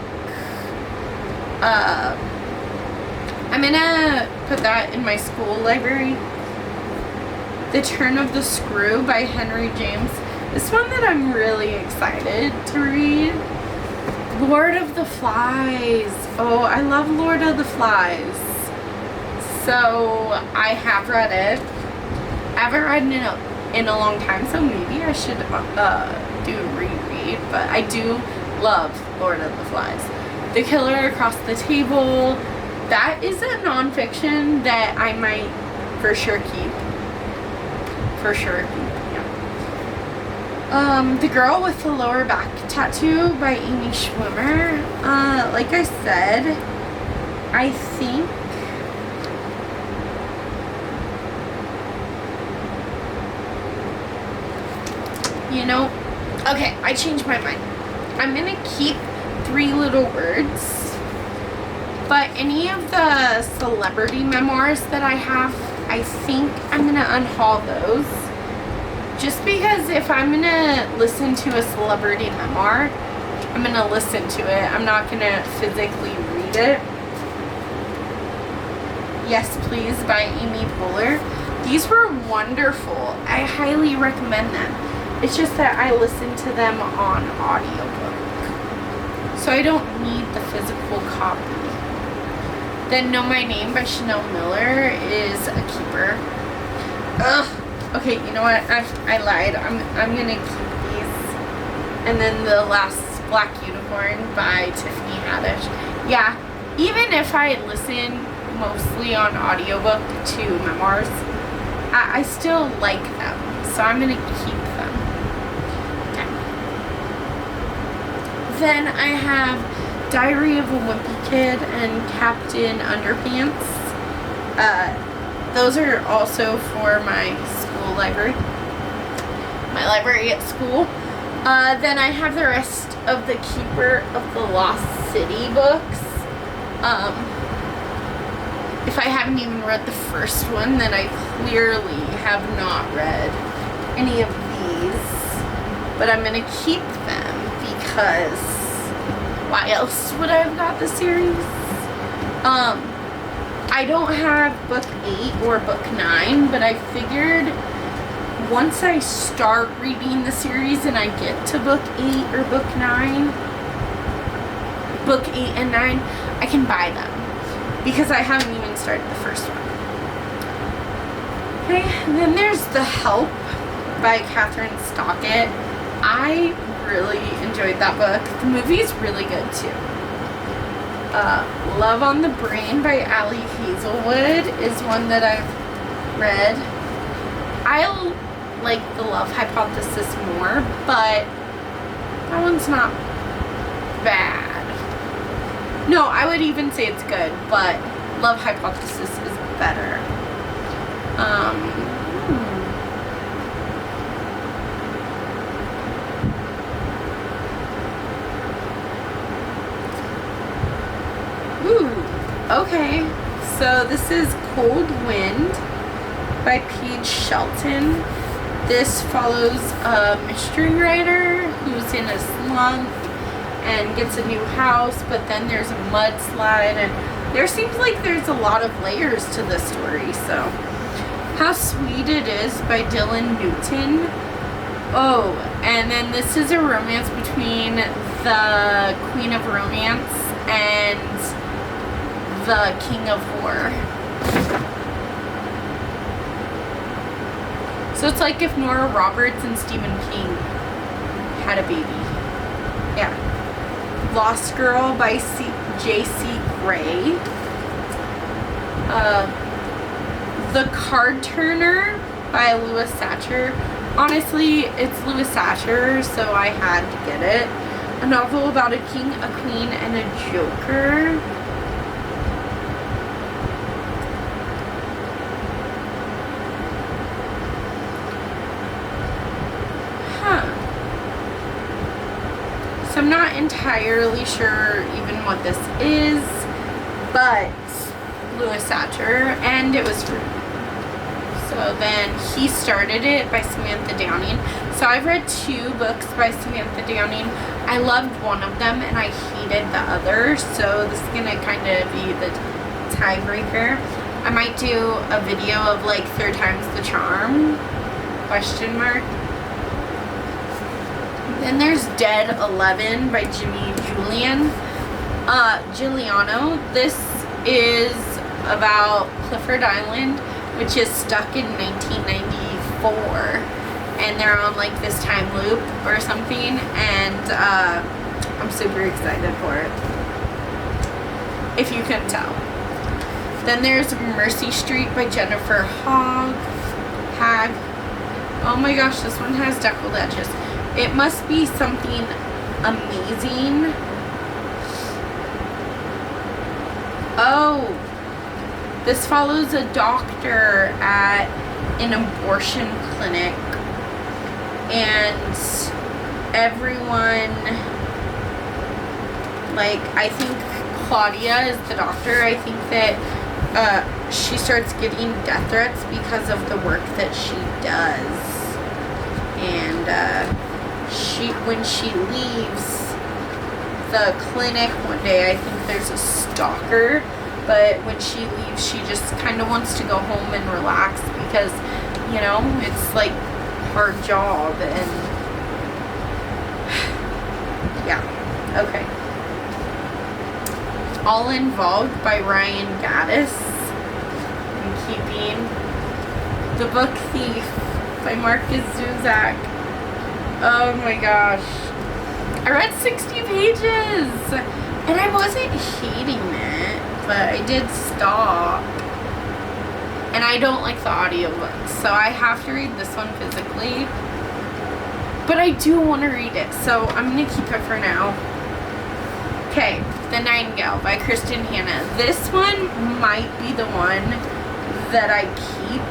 I'm gonna put that in my school library. The Turn of the Screw by Henry James. This one that I'm really excited to read. Lord of the Flies. Oh, I love Lord of the Flies. So I have read it. I haven't read it in a long time, so maybe I should do a reread. But I do love Lord of the Flies. The Killer Across the Table. That is a nonfiction that I might for sure keep. For sure keep, yeah. The Girl with the Lower Back Tattoo by Amy Schwimmer. Like I said, I think okay, I changed my mind. I'm gonna keep Three Little Words, but any of the celebrity memoirs that I have, I think I'm gonna unhaul those. Just because if I'm gonna listen to a celebrity memoir, I'm gonna listen to it. I'm not gonna physically read it. Yes Please by Amy Poehler. These were wonderful. I highly recommend them. It's just that I listen to them on audiobook, so I don't need the physical copy. Then Know My Name by Chanel Miller is a keeper. Ugh. Okay, you know what? I lied. I'm gonna keep these. And then The Last Black Unicorn by Tiffany Haddish. Yeah, even if I listen mostly on audiobook to memoirs, I still like them. So I'm gonna keep them. Okay. Then I have Diary of a Wimpy Kid and Captain Underpants. Those are also for my school library. My library at school. Then I have the rest of the Keeper of the Lost City books. If I haven't even read the first one, then I clearly have not read any of these. But I'm gonna keep them because why else would I have got the series? I don't have book 8 or book 9, but I figured once I start reading the series and I get to book 8 or book 9, book 8 and 9, I can buy them because I haven't even started the first one. Okay, and then there's The Help by Catherine Stockett. I really enjoyed that book. The movie is really good too. Love on the Brain by Ali Hazelwood is one that I've read. I like The Love Hypothesis more, but that one's not bad. No, I would even say it's good, but Love Hypothesis is better. Okay, so this is Cold Wind by Paige Shelton. This follows a mystery writer who's in a slump and gets a new house, but then there's a mudslide, and there seems like there's a lot of layers to this story. So, How Sweet It Is by Dylan Newton. Oh, and then this is a romance between the Queen of Romance and the King of Horror. So it's like if Nora Roberts and Stephen King had a baby. Yeah. Lost Girl by J.C. Gray. The Card Turner by Louis Satcher. Honestly, it's Louis Satcher, so I had to get it. A novel about a king, a queen, and a joker. So I'm not entirely sure even what this is, but Louis Satcher, and it was free. So So then he started it by Samantha Downing. So I've read 2 books by Samantha Downing. I loved one of them and I hated the other. So this is gonna kind of be the tiebreaker. I might do a video of like 3rd time's the charm, question mark. Then there's Dead 11 by Jimmy Giuliano. This is about Clifford Island, which is stuck in 1994, and they're on like this time loop or something, and I'm super excited for it, if you couldn't tell. Then there's Mercy Street by Jennifer Hag. Oh my gosh, this one has deckled edges. It must be something amazing. Oh, this follows a doctor at an abortion clinic, and everyone, like, I think Claudia is the doctor. I think that she starts getting death threats because of the work that she does, and when she leaves the clinic one day, I think there's a stalker, but when she leaves, she just kind of wants to go home and relax because, you know, it's like her job, and yeah, okay. All Involved by Ryan Gaddis. I'm keeping The Book Thief by Marcus Zuzak. Oh my gosh. I read 60 pages and I wasn't hating it, but I did stop. And I don't like the audiobooks, so I have to read this one physically. But I do want to read it, so I'm going to keep it for now. Okay, The Nightingale by Kristen Hanna. This one might be the one that I keep.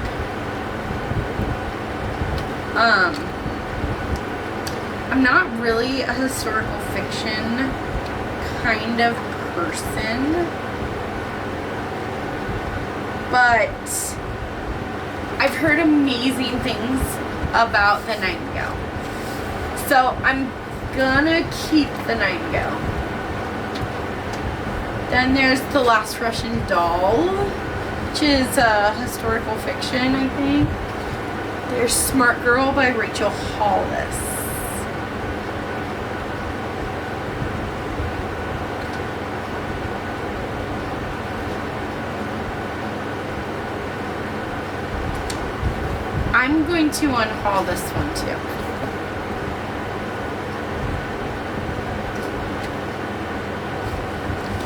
I'm not really a historical fiction kind of person, but I've heard amazing things about The Nightingale. So I'm gonna keep The Nightingale. Then there's The Last Russian Doll, which is historical fiction, I think. There's Smart Girl by Rachel Hollis. I'm going to unhaul this one too.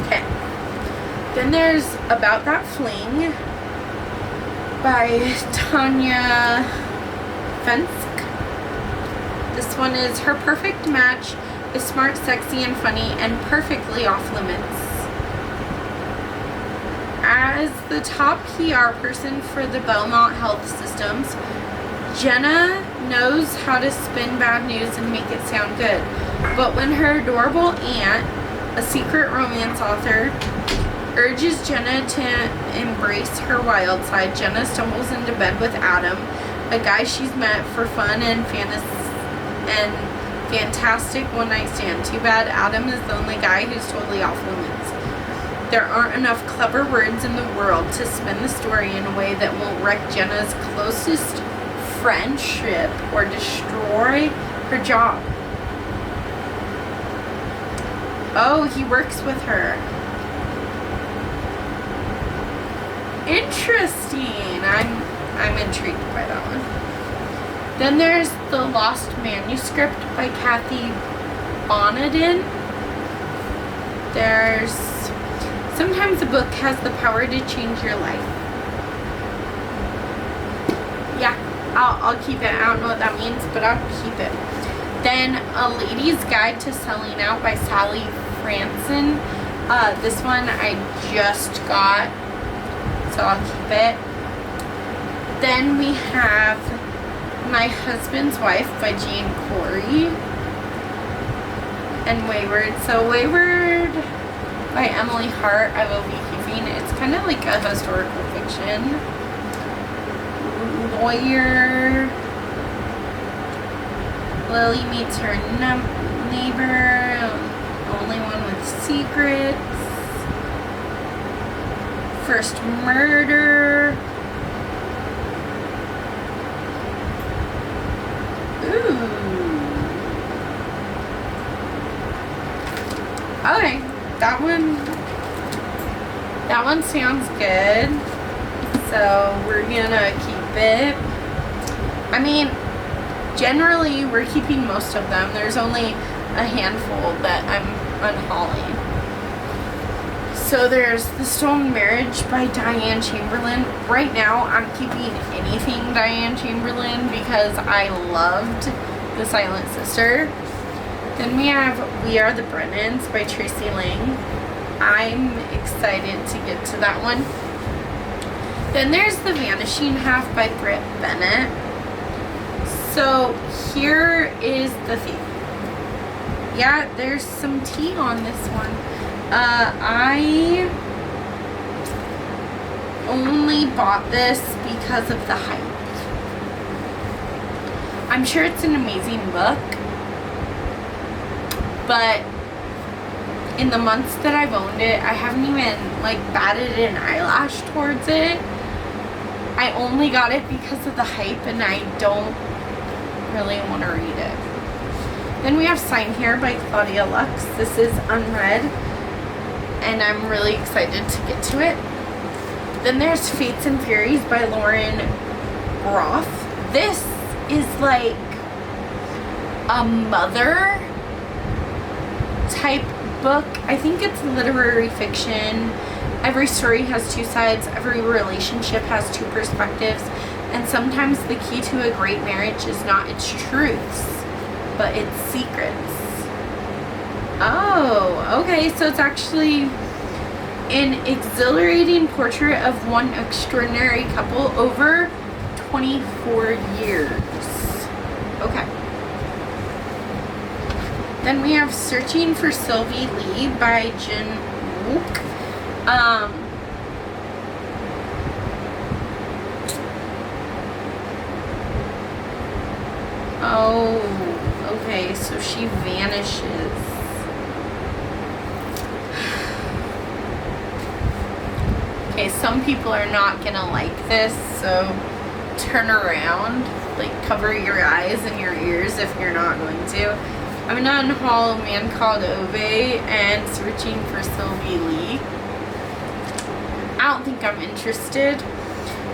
Okay. Then there's About That Fling by Tanya Fensk. This one is Her Perfect Match is smart, sexy, and funny, and perfectly off limits. As the top PR person for the Belmont Health Systems, Jenna knows how to spin bad news and make it sound good. But when her adorable aunt, a secret romance author, urges Jenna to embrace her wild side, Jenna stumbles into bed with Adam, a guy she's met for fun and fantastic one-night stand. Too bad Adam is the only guy who's totally off limits. There aren't enough clever words in the world to spin the story in a way that won't wreck Jenna's closest friendship or destroy her job. Oh, he works with her. Interesting. I'm intrigued by that one. Then there's The Lost Manuscript by Kathy Bonadin. There's Sometimes a book has the power to change your life. Yeah, I'll keep it. I don't know what that means, but I'll keep it. Then A Lady's Guide to Selling Out by Sally Franson. This one I just got, so I'll keep it. Then we have My Husband's Wife by Jane Corey. And Wayward. So Wayward by Emily Hart, I will be keeping. It's kind of like a historical fiction. lawyer. Lily meets her neighbor, only one with secrets. First murder. Ooh. Okay, that one sounds good. So we're gonna keep it. I mean, generally we're keeping most of them. There's only a handful that I'm unhauling. So there's The Stolen Marriage by Diane Chamberlain. Right now I'm keeping anything Diane Chamberlain because I loved The Silent Sister. Then we have We Are the Brennans by Tracy Lang. I'm excited to get to that one. Then there's The Vanishing Half by Britt Bennett. So here is the thing. Yeah, there's some tea on this one. I only bought this because of the hype. I'm sure it's an amazing book, but in the months that I've owned it, I haven't even like batted an eyelash towards it. I only got it because of the hype, and I don't really want to read it. Then we have Sign Here by Claudia Lux. This is unread, and I'm really excited to get to it. Then there's Fates and Furies by Lauren Groff. This is like a mother type book. I think it's literary fiction. Every story has two sides. Every relationship has two perspectives. And sometimes the key to a great marriage is not its truths, but its secrets. Oh, okay. So it's actually an exhilarating portrait of one extraordinary couple over 24 years. Okay. Then we have Searching for Sylvie Lee by Jin Wook. Oh, okay, so she vanishes. Okay, some people are not gonna like this, so turn around, like cover your eyes and your ears if you're not going to. I'm gonna unhaul A Man Called Ove and Searching for Sylvie Lee. I don't think I'm interested.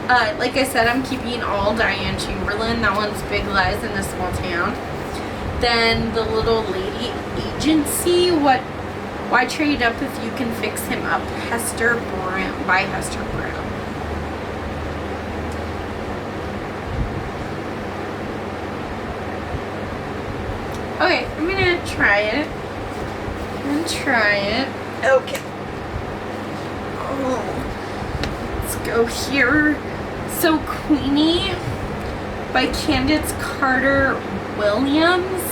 Like I said, I'm keeping all Diane Chamberlain. That one's Big Lies in a Small Town. Then The Little Lady Agency. Why trade up if you can fix him up? Hester Brown by Hester Brown. Okay, I'm gonna try it. Okay. Oh, let's go here. So Queenie by Candace Carter Williams.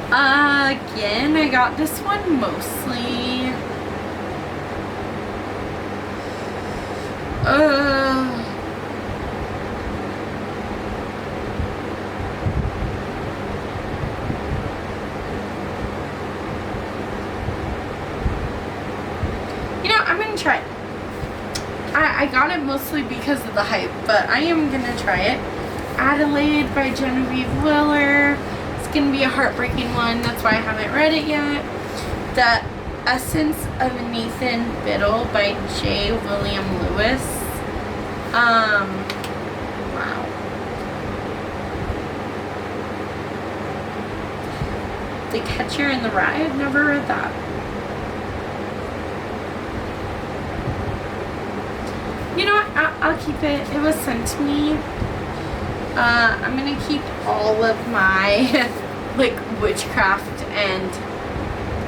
Again, I got this one mostly. You know, I'm gonna try it. I got it mostly because of the hype, but I am gonna try it. Adelaide by Genevieve Willer. It's gonna be a heartbreaking one, that's why I haven't read it yet. The Essence of Nathan Biddle by J. William Lewis. Wow. The Catcher in the Rye, I've never read that. You know what, I'll keep it. It was sent to me. I'm gonna keep all of my like witchcraft and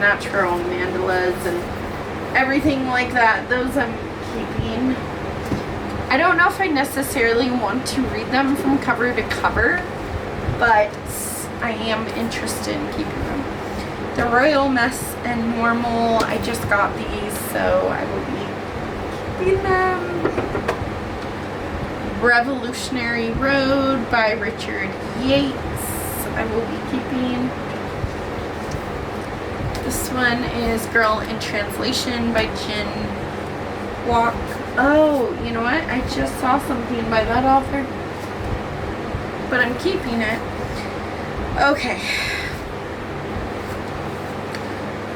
natural mandalas and everything like that. Those I'm keeping. I don't know if I necessarily want to read them from cover to cover, but I am interested in keeping them. The Royal Mess and Normal, I just got these, so I will be keeping them. Revolutionary Road by Richard Yates. I will be keeping. This one is Girl in Translation by Jen Walk. Oh, you know what? I just saw something by that author, but I'm keeping it. Okay.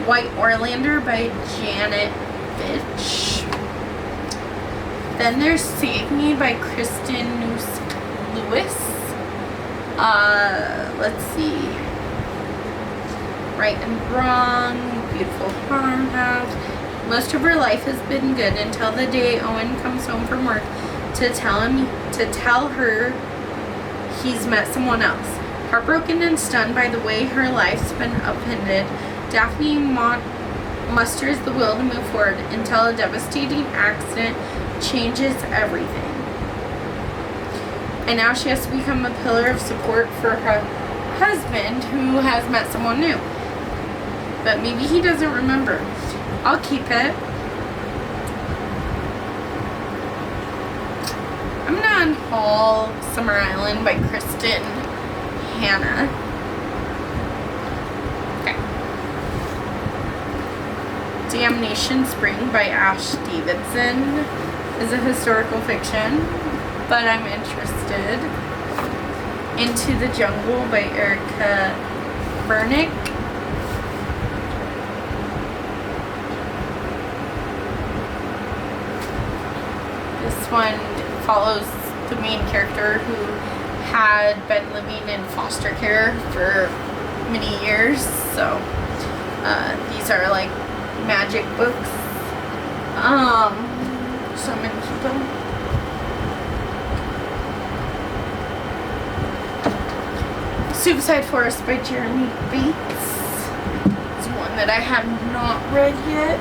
White Orlander by Janet Bitch. Then there's Save Me by Kristen Lewis. Let's see. Right and Wrong, Beautiful Farmhouse. Most of her life has been good until the day Owen comes home from work to tell her he's met someone else. Heartbroken and stunned by the way her life's been upended, Daphne musters the will to move forward until a devastating accident changes everything. And now she has to become a pillar of support for her husband who has met someone new. But maybe he doesn't remember. I'll keep it. I'm gonna unhaul Summer Island by Kristen Hanna. Okay. Damnation Spring by Ash Davidson is a historical fiction, but I'm interested. Into the Jungle by Erica Bernick. This one follows the main character who had been living in foster care for many years. So these are like magic books. So I'm gonna keep them. Suicide Forest by Jeremy Bates. It's one that I have not read yet.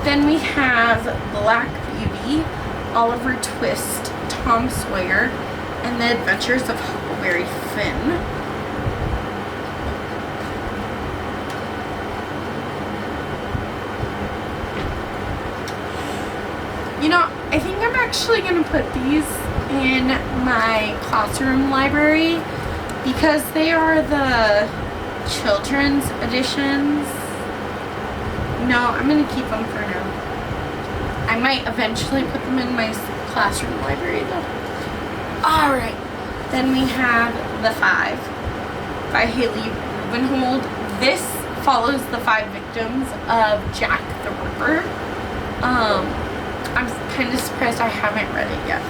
Then we have Black Beauty, Oliver Twist, Tom Sawyer, and the Adventures of Huckleberry Finn. You know, I think I'm actually going to put these in my classroom library because they are the children's editions. No, I'm going to keep them for now. I might eventually put them in my classroom library though. Alright, then we have The Five by Haley Rubenhold. This follows the 5 victims of Jack the Ripper. I'm kind of surprised I haven't read it yet.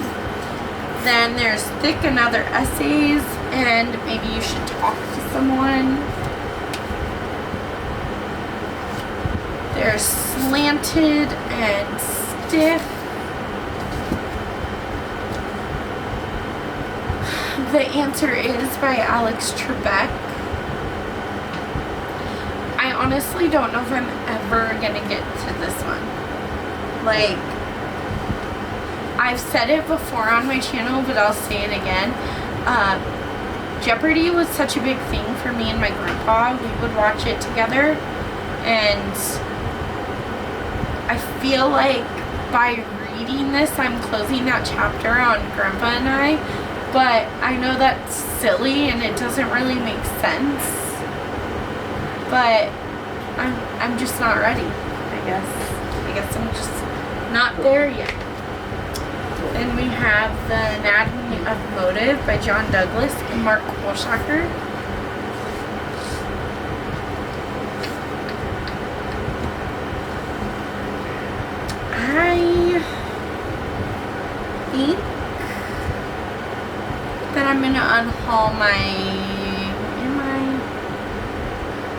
Then there's Thick and Other Essays, and Maybe You Should Talk to Someone. There's Slanted and Stiff. The Answer Is by Alex Trebek. I honestly don't know if I'm ever gonna get to this one. Like, I've said it before on my channel, but I'll say it again. Jeopardy was such a big thing for me and my grandpa. We would watch it together, and I feel like by reading this, I'm closing that chapter on Grandpa and I, but I know that's silly and it doesn't really make sense, but I'm just not ready, I guess I'm just not there yet. Then we have The Anatomy of Motive by John Douglas and Mark Walshacker. I think that I'm gonna unhaul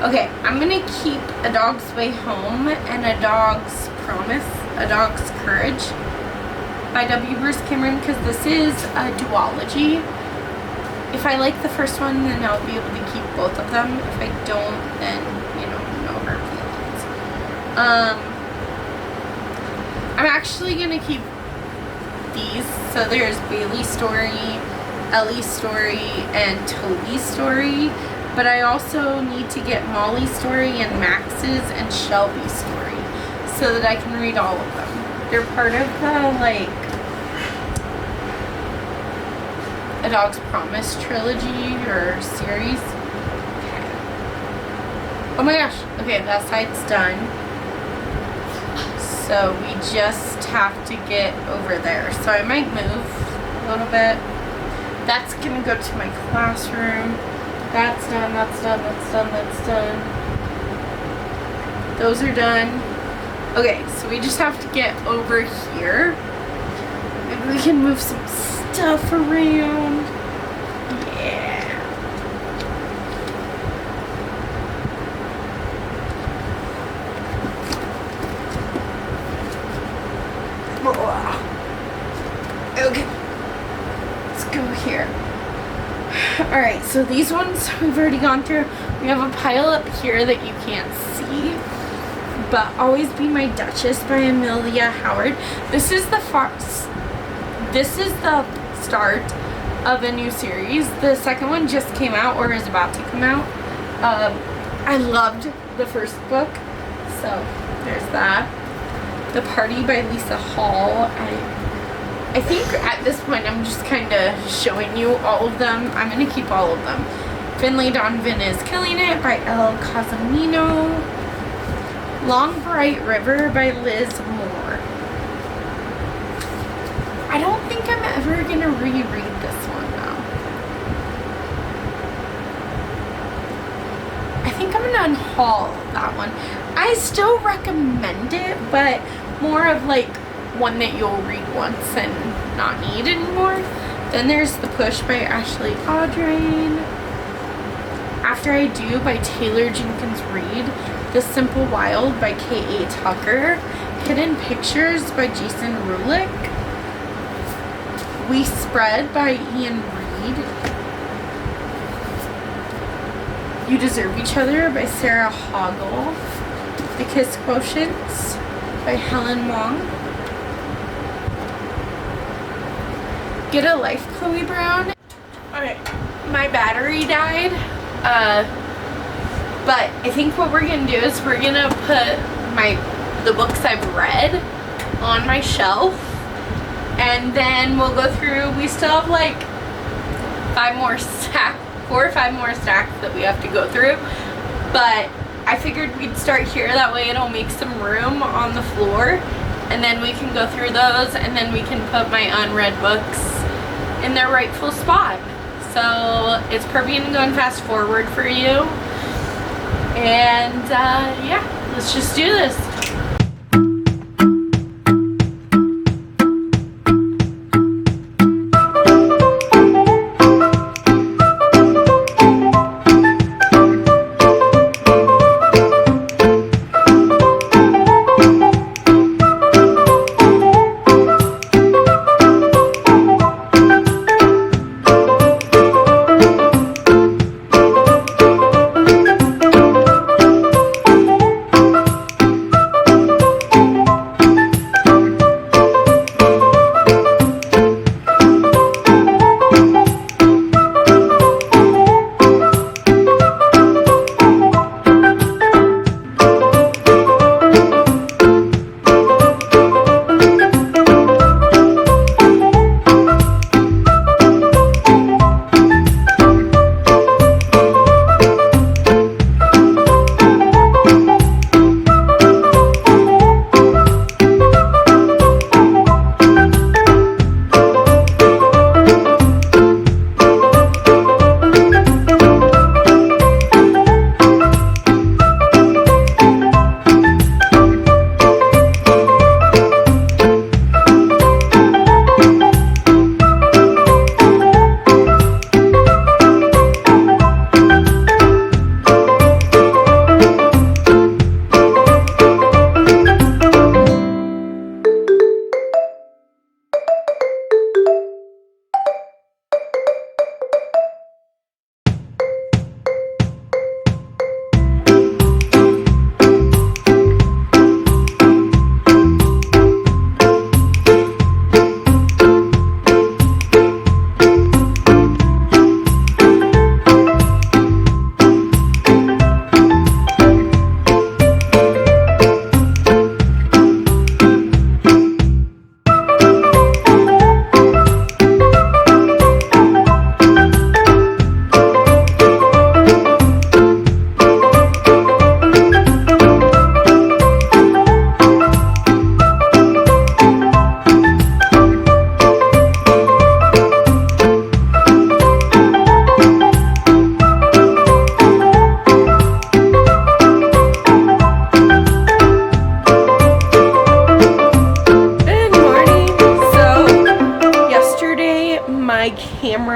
okay, I'm gonna keep A Dog's Way Home and A Dog's Promise, A Dog's Courage by W. Bruce Cameron, because this is a duology. If I like the first one, then I'll be able to keep both of them. If I don't, then, you know, no hard feelings. I'm actually gonna keep these. So there's Bailey's story, Ellie's story, and Toby's story. But I also need to get Molly's story and Max's and Shelby's story so that I can read all of them. They're part of the, like, A Dog's Promise trilogy or series. Okay. Oh my gosh. Okay, that side's done. So we just have to get over there. So I might move a little bit. That's gonna go to my classroom. That's done, that's done, that's done, that's done. Those are done. Okay, so we just have to get over here. Maybe we can move some stuff around. Yeah. Okay. Let's go here. Alright, so these ones we've already gone through. We have a pile up here that you can't see. But Always Be My Duchess by Amelia Howard. This is the start of a new series. The second one just came out or is about to come out. I loved the first book, so there's that. The Party by Lisa Hall. I think at this point I'm just kind of showing you all of them. I'm going to keep all of them. Finley Donovan is Killing It by Elle Cosimino. Long Bright River by Liz Moore. I don't think I'm ever going to reread this one though. I think I'm going to unhaul that one. I still recommend it, but more of like one that you'll read once and not need anymore. Then there's The Push by Ashley Audrain. After I Do by Taylor Jenkins Reid. The Simple Wild by K.A. Tucker. Hidden Pictures by Jason Rulick. We Spread by Ian Reid. You Deserve Each Other by Sarah Hoggle. The Kiss Quotients by Helen Wong. Get a Life, Chloe Brown. Alright, my battery died. But I think what we're gonna do is we're gonna put the books I've read on my shelf, and then we'll go through. We still have like 4 or 5 more stacks that we have to go through, but I figured we'd start here, that way it'll make some room on the floor, and then we can go through those, and then we can put my unread books in their rightful spot. So it's probably gonna go in fast forward for you. And yeah, let's just do this.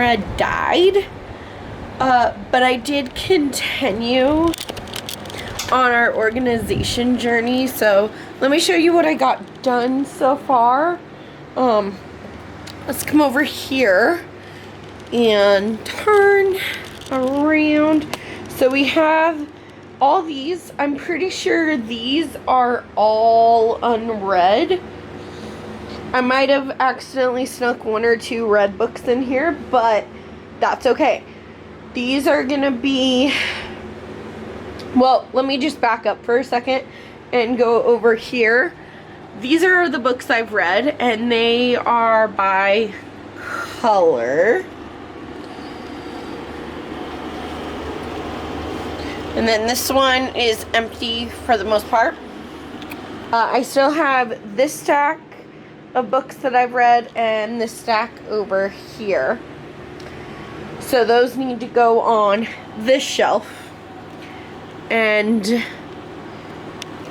had died. But I did continue on our organization journey. So let me show you what I got done so far. Let's come over here and turn around. So we have all these. I'm pretty sure these are all unread. I might have accidentally snuck 1 or 2 red books in here, but that's okay. These are gonna be, well, let me just back up for a second and go over here. These are the books I've read, and they are by color. And then this one is empty for the most part. I still have this stack of books that I've read and this stack over here. So those need to go on this shelf. And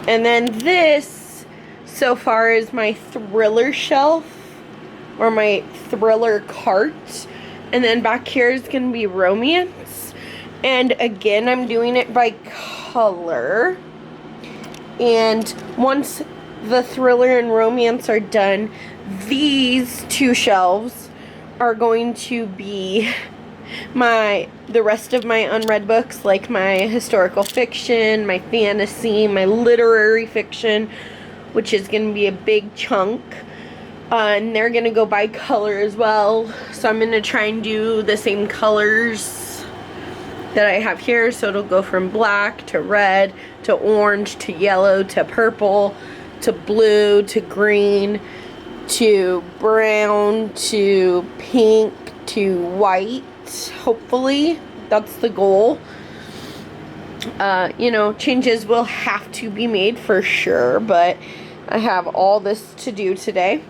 then this so far is my thriller shelf, or my thriller cart. And then back here is going to be romance. And again, I'm doing it by color. And once the thriller and romance are done, these 2 shelves are going to be the rest of my unread books, like my historical fiction, my fantasy, my literary fiction, which is going to be a big chunk. And they're going to go by color as well. So I'm going to try and do the same colors that I have here. So it'll go from black to red to orange to yellow to purple to blue to green to brown to pink to white. Hopefully that's the goal. You know, changes will have to be made for sure, but I have all this to do today.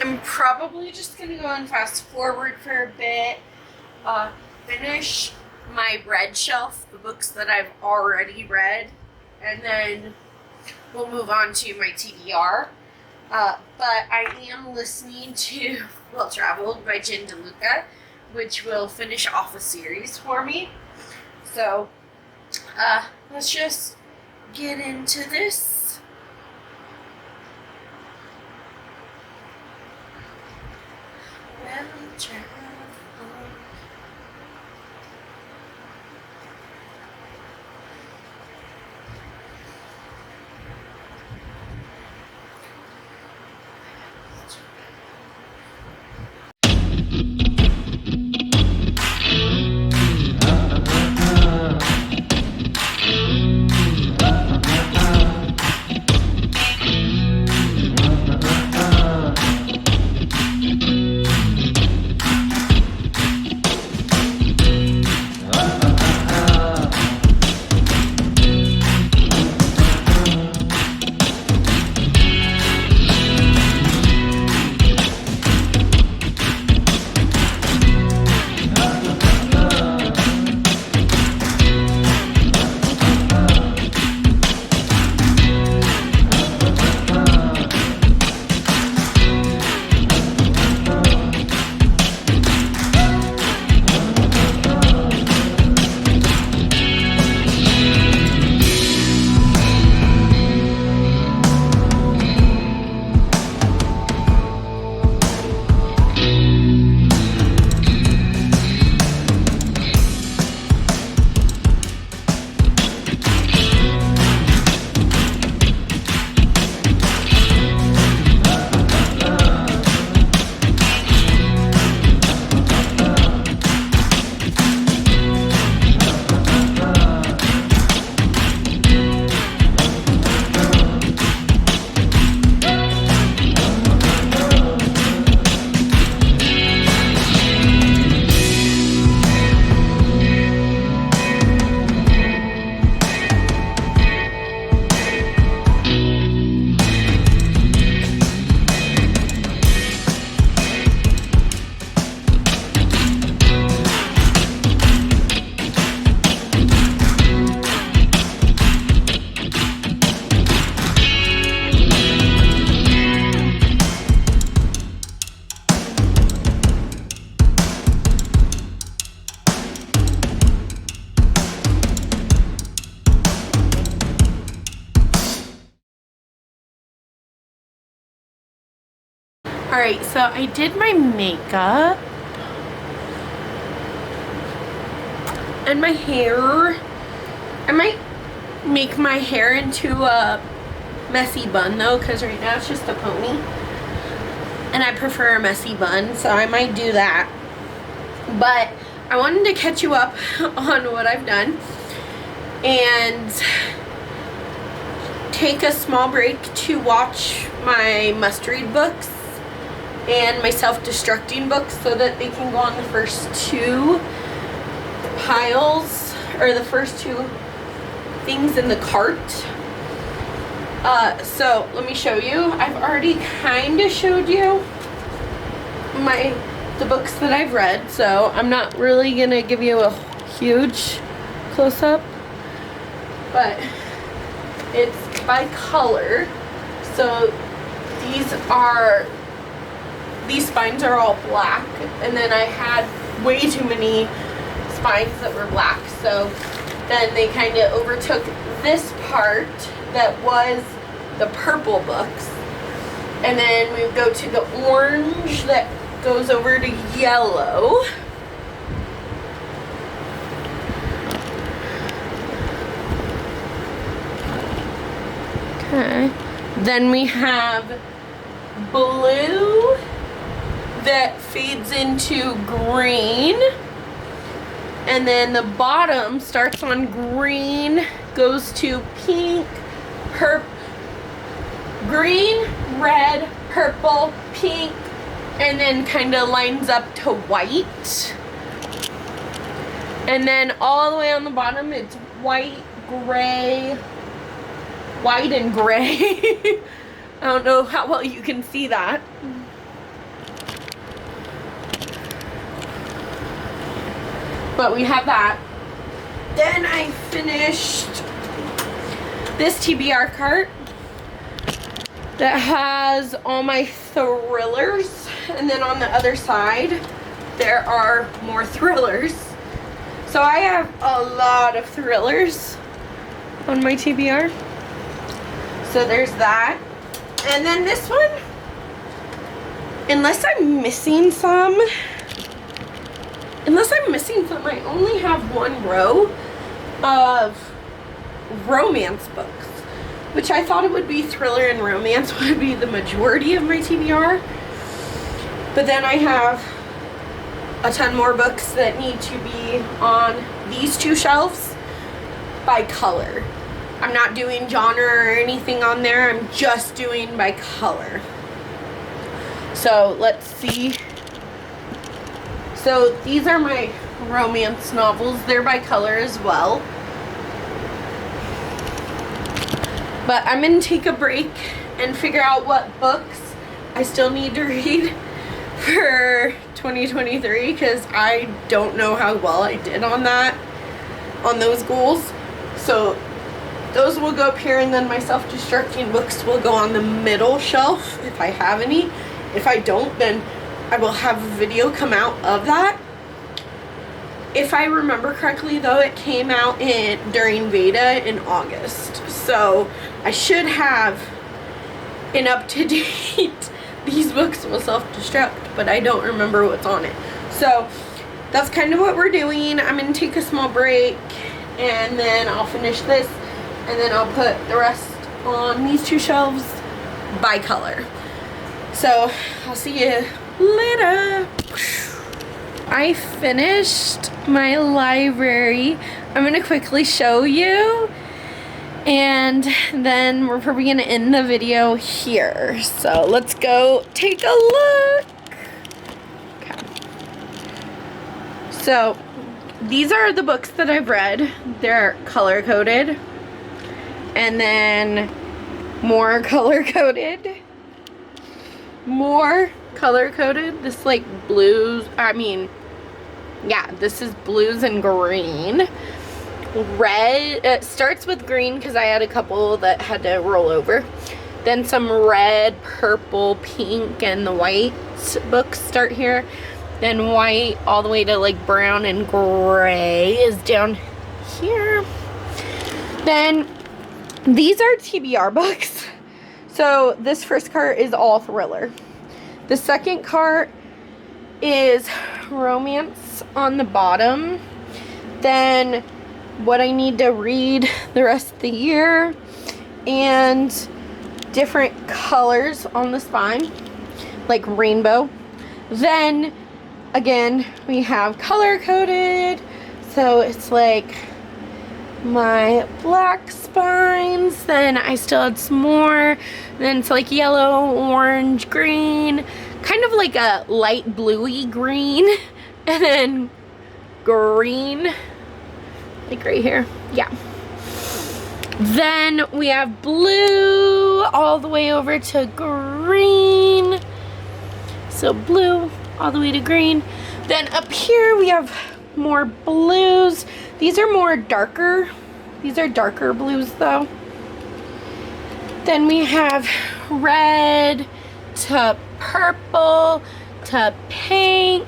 I'm probably just gonna go and fast forward for a bit, finish my red shelf, the books that I've already read, and then we'll move on to my TBR. But I am listening to Well Traveled by Jen DeLuca, which will finish off a series for me. So, let's just get into this. Well Traveled. Alright, so I did my makeup and my hair. I might make my hair into a messy bun though, because right now it's just a pony. And I prefer a messy bun, so I might do that. But I wanted to catch you up on what I've done and take a small break to watch my must-read books and my self-destructing books so that they can go on the first two piles, or the first two things in the cart. So let me show you. I've already kind of showed you the books that I've read, so I'm not really gonna give you a huge close-up, but it's by color. So these spines are all black, and then I had way too many spines that were black, so then they kind of overtook this part that was the purple books, and then we go to the orange that goes over to yellow. Okay, then we have blue that fades into green, and then the bottom starts on green, goes to pink, green, red, purple, pink, and then kind of lines up to white. And then all the way on the bottom it's white, gray, white and gray. I don't know how well you can see that. But we have that. Then I finished this TBR cart that has all my thrillers, and then on the other side there are more thrillers. So I have a lot of thrillers on my TBR. So there's that. And then this one, unless I'm missing some, I only have one row of romance books, which I thought it would be thriller and romance would be the majority of my TBR. But then I have a ton more books that need to be on these two shelves by color. I'm not doing genre or anything on there, I'm just doing by color. So let's see. So these are my romance novels. They're by color as well. But I'm going to take a break and figure out what books I still need to read for 2023, because I don't know how well I did on those goals. So those will go up here, and then my self-destructing books will go on the middle shelf if I have any. If I don't, then I will have a video come out of that. If I remember correctly though, it came out during Veda in August. So I should have an up-to-date these books will self-destruct, but I don't remember what's on it. So that's kind of what we're doing. I'm going to take a small break, and then I'll finish this, and then I'll put the rest on these two shelves by color. So I'll see you later. I finished my library. I'm going to quickly show you, and then we're probably going to end the video here. So let's go take a look. Okay. So these are the books that I've read. They're color coded, and then more color coded, more color coded. This like blues, this is blues and green. Red, it starts with green because I had a couple that had to roll over. Then some red, purple, pink, and the white books start here. Then white all the way to like brown and gray is down here. Then these are TBR books. So this first cart is all thriller. The second cart is romance on the bottom. Then what I need to read the rest of the year, and different colors on the spine, like rainbow. Then again, we have color coded, so it's like my black spines. Then I still had some more. Then it's like yellow, orange, green, kind of like a light bluey green, and then green, like right here. Yeah. Then we have blue all the way over to green. So blue all the way to green. Then up here we have more blues. These are more darker. These are darker blues though. Then we have red to purple to pink,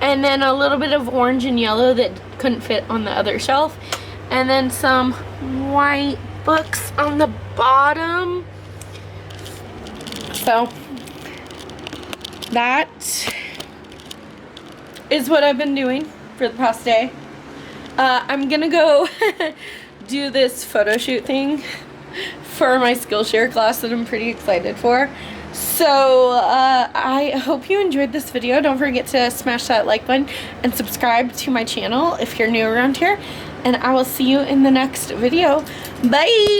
and then a little bit of orange and yellow that couldn't fit on the other shelf. And then some white books on the bottom. So that is what I've been doing for the past day. I'm gonna go do this photo shoot thing for my Skillshare class that I'm pretty excited for. So I hope you enjoyed this video. Don't forget to smash that like button and subscribe to my channel if you're new around here. And I will see you in the next video. Bye!